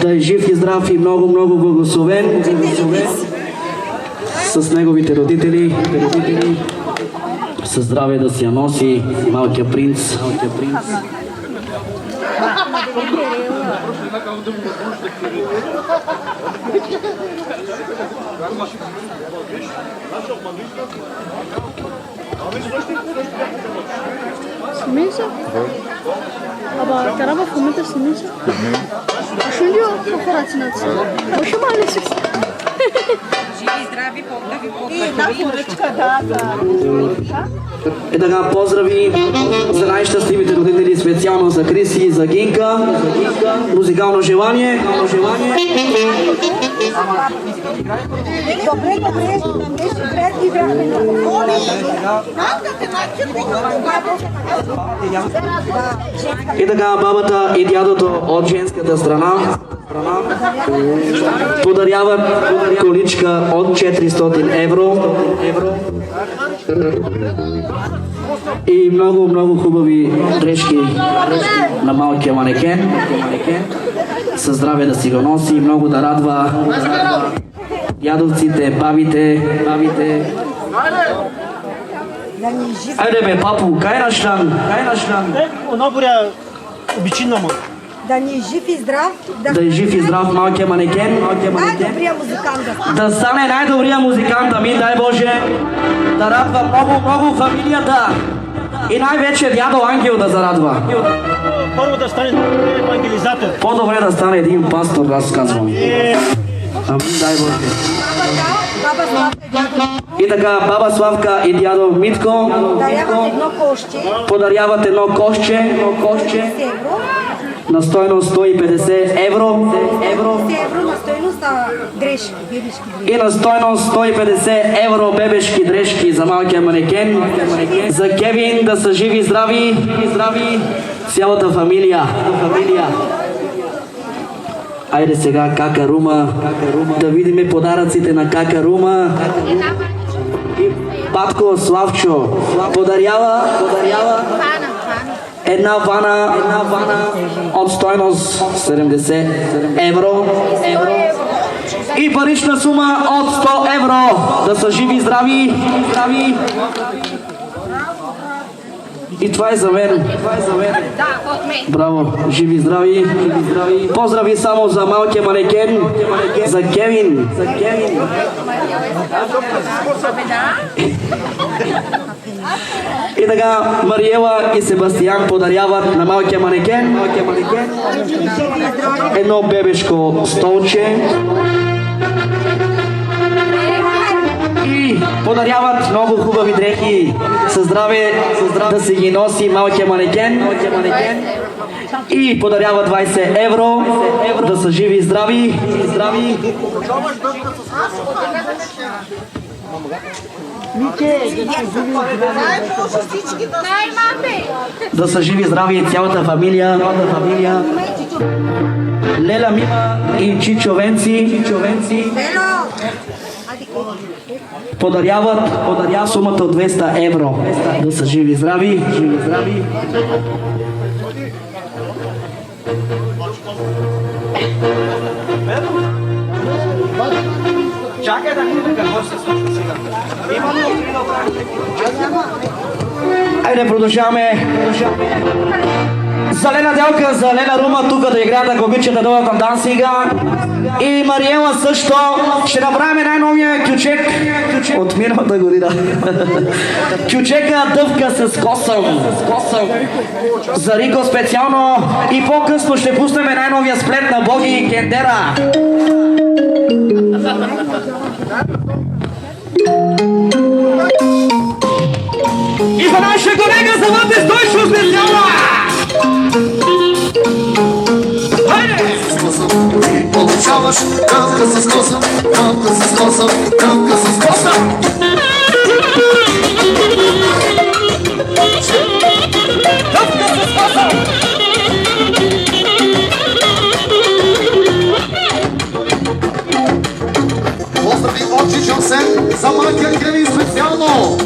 Да е жив и здрав и много, много благословен с неговите родители. Със здраве да си я носи малкия принц. Смеса? Aber трябва в момента смеса. Schön die Kooperation. Може мали си. Живи, здрави, поздрави, Една поръчка, да. И така, поздрави за най-щастливите родители, специално за Криси и за Гинка. Музикално желание. Добре, и бяхме И така, бабата и дядото от женската страна подаряват количка от 400 евро и много, много хубави дрежки на малкия манекен. Със здраве да си го носи и много да радва дядовците, бабите. Айде бе, папу, кай на шлан? Оно боря обичинна му. Да ни е жив и здрав. Да е жив и здрав малкия манекен. Най-добрия музикант Да стане най-добрия музикант, амин, дай Боже. Да радва много, много фамилията. И най-вече дядо Ангел да зарадва. Първо да стане евангелизатор. По-добре да стане един пастор, аз казвам. Амин, дай Боже. Баба Славка и дядо И така, баба Славка и дядо Митко даряват едно кошче подаряват едно кошче с евро. на стойност 150 евро. На стойност дрежки, бебешки дрежки. И на стойност 150 евро бебешки дрежки за малкия манекен. За Кевин да са живи и здрави цялата фамилия. Айде сега Кака Рума да видим подаръците на Кака Рума. И батко Славчо подарява една вана от стойност 70 евро. И парична сума от 100 евро. Да са живи и здрави. И това е за мен. Браво, живи и здрави. Поздрави само за малкия манекен, за Кевин. И така, Мариела и Себастиян подаряват на малкия манекен едно бебешко столче. И подаряват много хубави дрехи. Със здраве да си ги носи малкия манекен. И подаряват 20 евро. Да са живи и здрави. Да са живи и здрави цялата фамилия. Леля Мима и Чичо Венци. подаряват сумата от 200 евро. Да са живи и здрави. Чакай да видим какво ще се случва сега. Айде, продължаваме. Зелена делка, зелена рума тук да играят, ако обичат да дойдат на дансига. И Мариела също. Ще направим най-новия кючек от миналата година. Кючека дъвка с косъм. За Рико специално. И по-късно ще пуснем най-новия сплет на Боги и Кендера. И за нашия колега за Вате Стойчо специално! Получаваш кръвка с косъм, кръвка с косъм, кръвка с косъм. Поздрави от Чичо Сен за Маркия Кевин специално.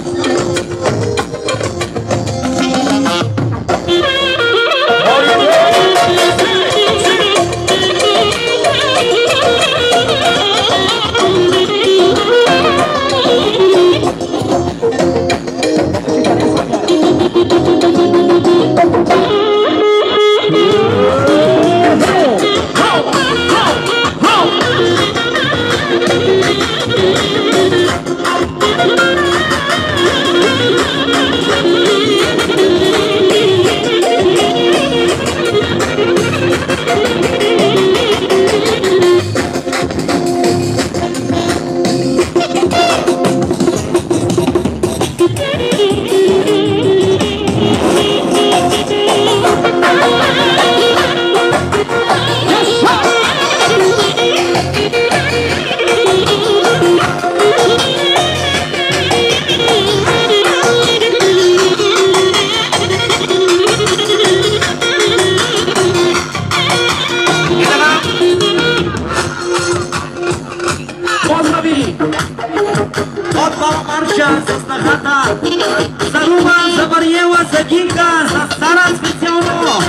За Рума, за Мариела, за Гинка, за Сара специално,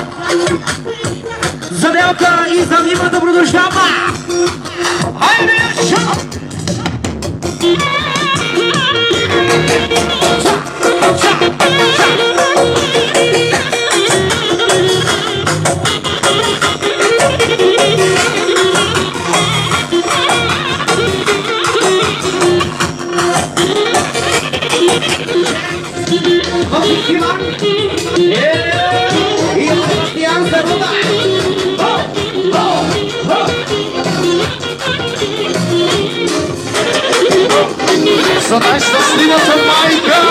за Делка и за Мима да продължава! Хайде, шо! За най-щастливата майка!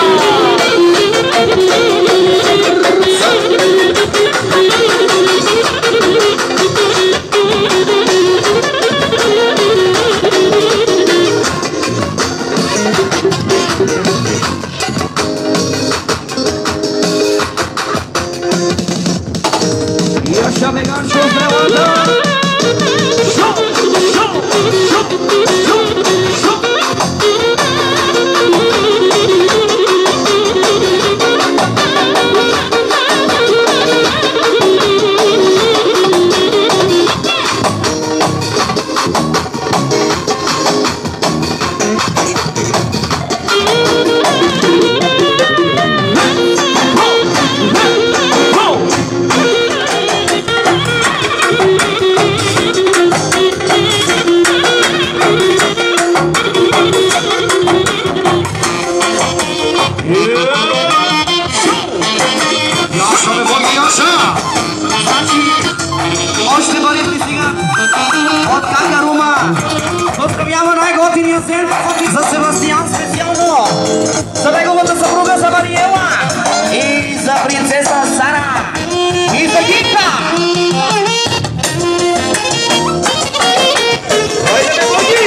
Яша Веганчо здравата! Още парите сега от Кака Рума. Поздравява най-готиния сен за Себастиян специално, за неговата съпруга за Мариела и за принцеса Сара и за Гинка. Дойдете, Боги!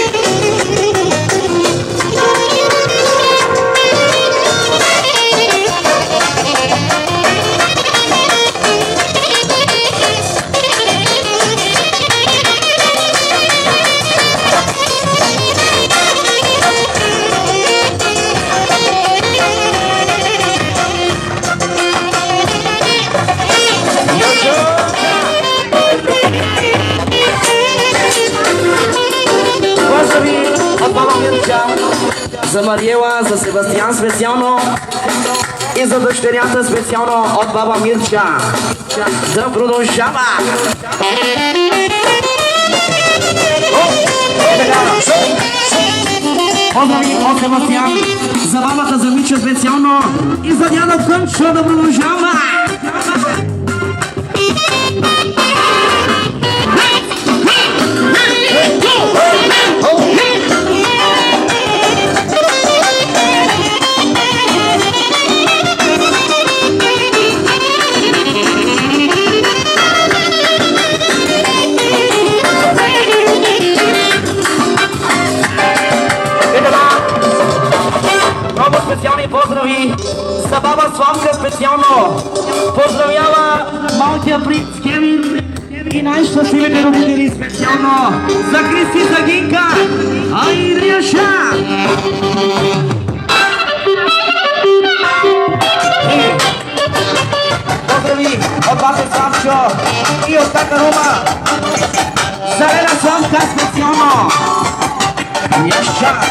за Мариела, за Себастиян специално и за дъщерята специално от баба Мирча. Да продължава! Поздрави от Себастиян за бабата за Мича специално и за дядо Кънчо. Да продължава! Специални поздрави за баба Славка специално. Поздравява малкия принц Кевин и най-щастливите родители специално за Кристи, за Гинка, а и Риаша. Поздрави от баба Славчо и от тата Рума за Лена Славка специално. Яша.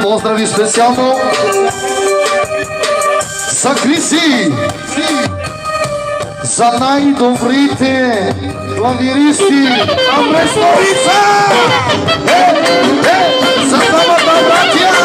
Поздрави специално за Криси, за най-добрите клавиристи на Брестовица! За двамата братя!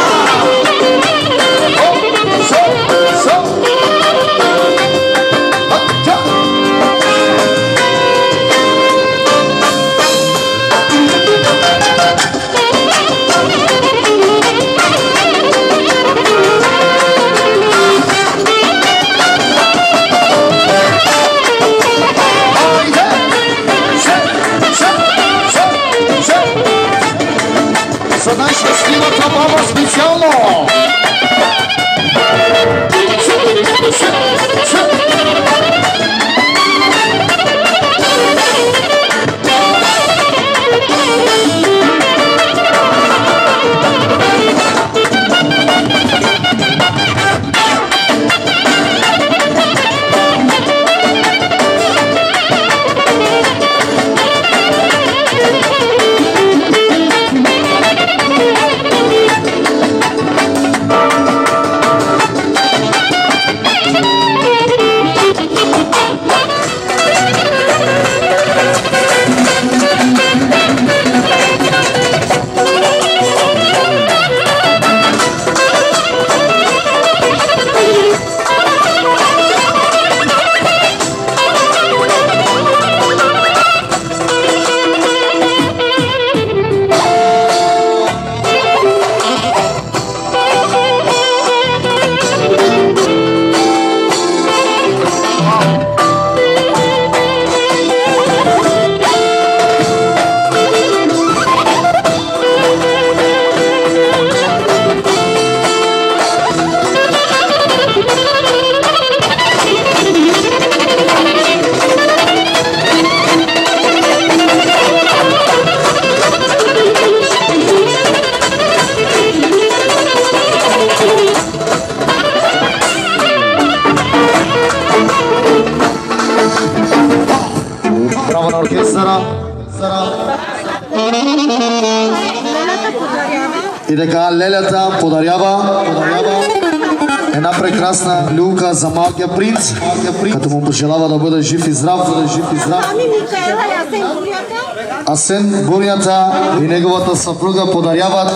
За Браво на оркестъра. И така Лелята подарява една прекрасна люлка за малкия принц, като му пожелава да бъде жив и здрав. Ами Микаела и Асен Бурята. Асен Бурята и неговата съпруга подаряват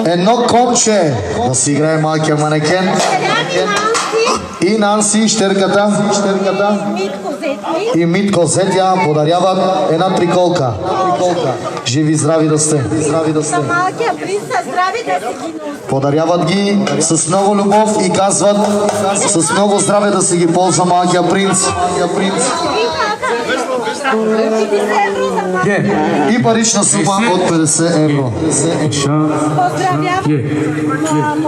едно конче да си играе малкия манекен. И Нанси, щерката, и Митко Зетя подаряват една триколка. Живи и здрави да сте. Малкия принц са здрави да си ги носи. Подаряват ги с много любов и казват с много здраве да си ги ползва малкия принц. И парична сума от 50 евро. Поздравявам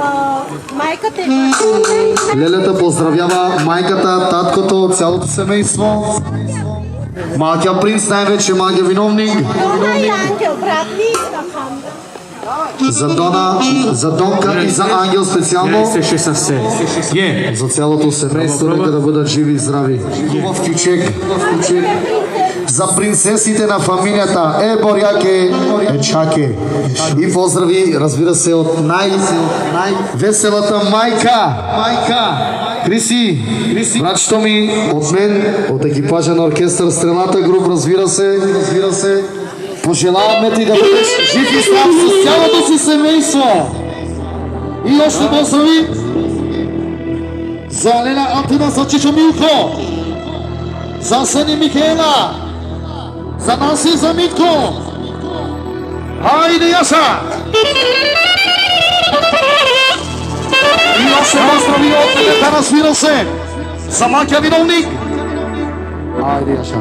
майката и Лелята поздравява майката, таткото, цялото семейство. Малкия принц, най-вече малкия виновник. Дона и Ангел, брат ми. За Донка и за Ангел специално. За цялото семейство, нека да бъдат живи и здрави. Хубав кючек. За принцесите на фамилията Боряке Ечаке. И поздрави, разбира се, от най-веселата майка. Криси, братчето ми, от мен, от екипажа на оркестър Стрелната груп, разбира се, пожелаваме ти да бъдеш жив и здрав с цялото си семейство. И още поздрави за Леля Антона, за Чичо Милко, за Асен Микаела, за Нанси, за Митко. Хайде, Яша! И още поздрави от Лелята, разбира се, за малкия виновник. Хайде, Яша!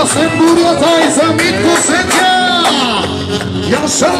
Асен Бурята и за Митко Зетя! Яша!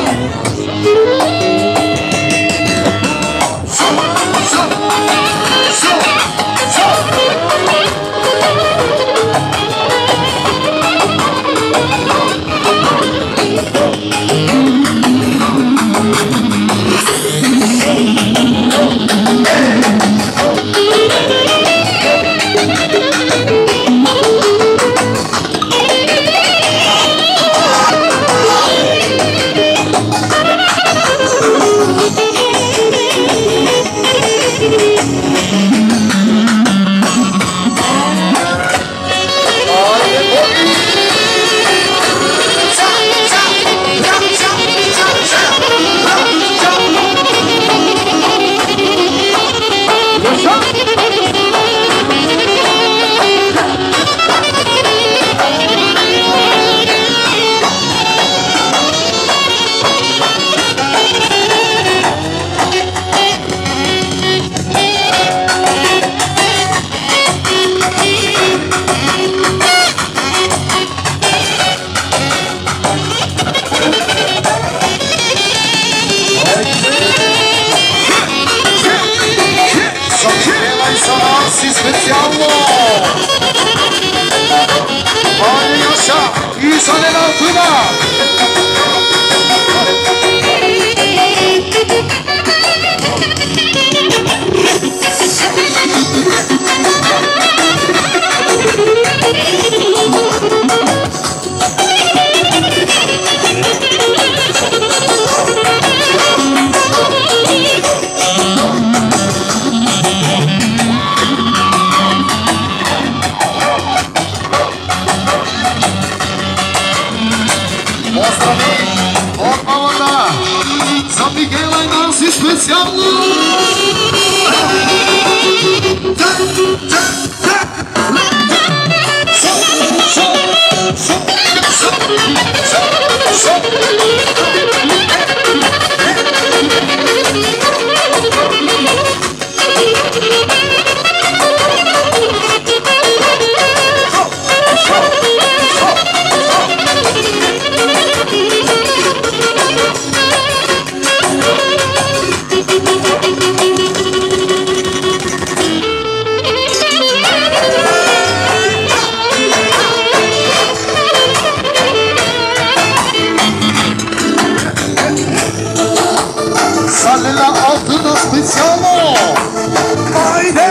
fortuna! Miguela e Nancy especial! Sale la altına specijalno! Ajde!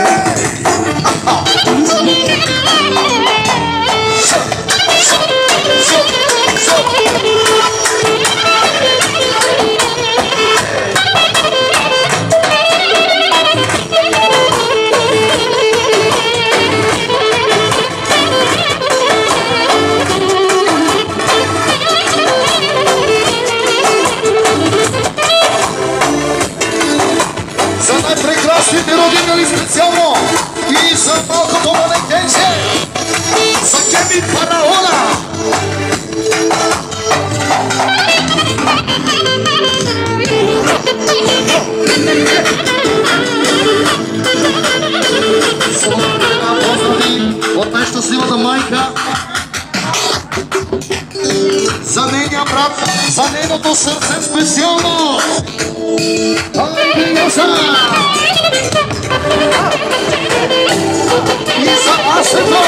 За най-прекрасните родители специално и за малкото манекенче, за Кеми Фараона! Поздрави от най-щастливата майка за нейния брат, за нейното сърце специално! И за Асето!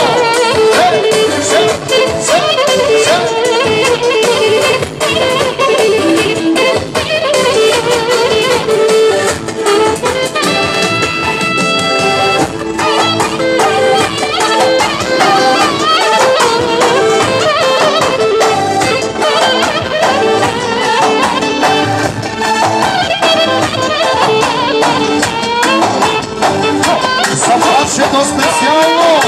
Запрашето специално!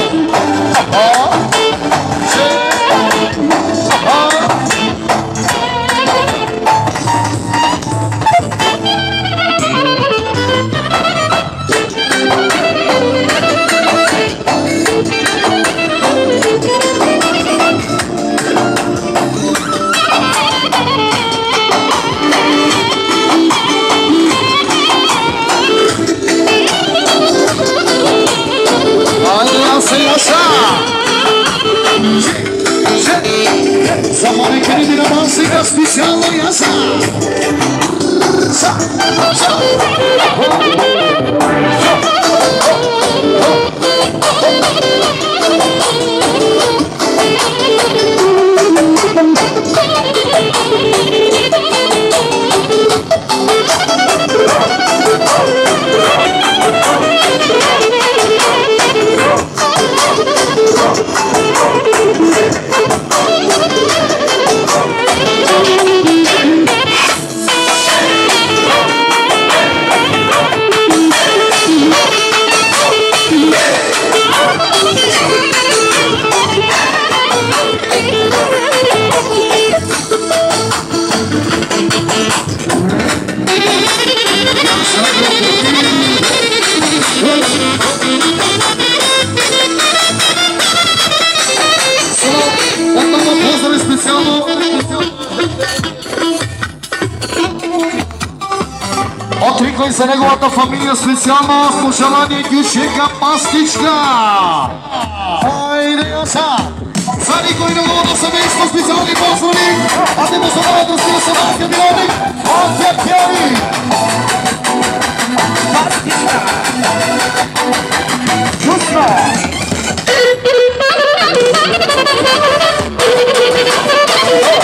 За манекените на Мансика специално яса! От Рико и за неговата фамилия специално пожелание Гючека Пастичка! Хайде яса! За Рико и неговото семейство специални поздрави! А те му задават разбира се Марка Милоник от Пепяри! Пастичка! Чушно! Oh!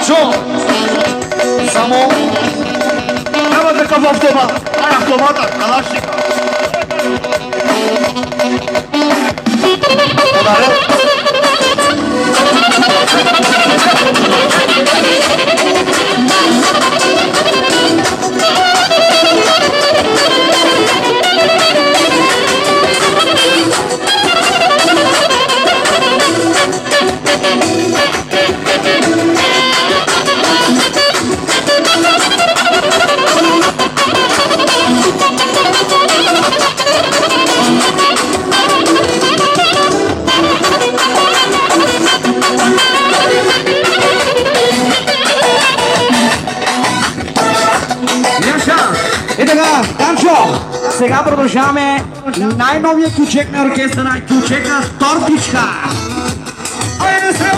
Станчо! Само! Няма такъв автомат! Ай, автомата! Калашника! И така, Танчо, сега продължаваме най-новия ключек на оркестъра, ключек на Тортичка. Айде се!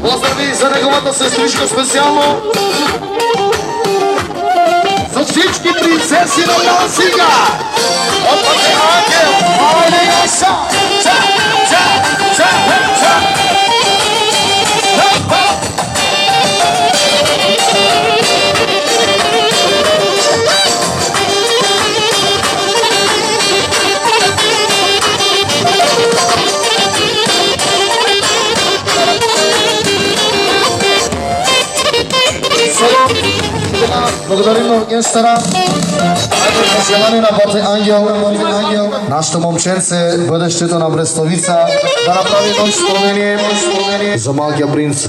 Поздрави за неговата сестричка специално. За всички принцеси на Дансига. От пътя Ангел. Айде, Яса. Ча, ча, ча, ча. Благодарим на оркестъра. Желание на Папе Ангел, нашето момченце, бъдещето на Брестовица, да направи едно изпълнение за Малкия принц.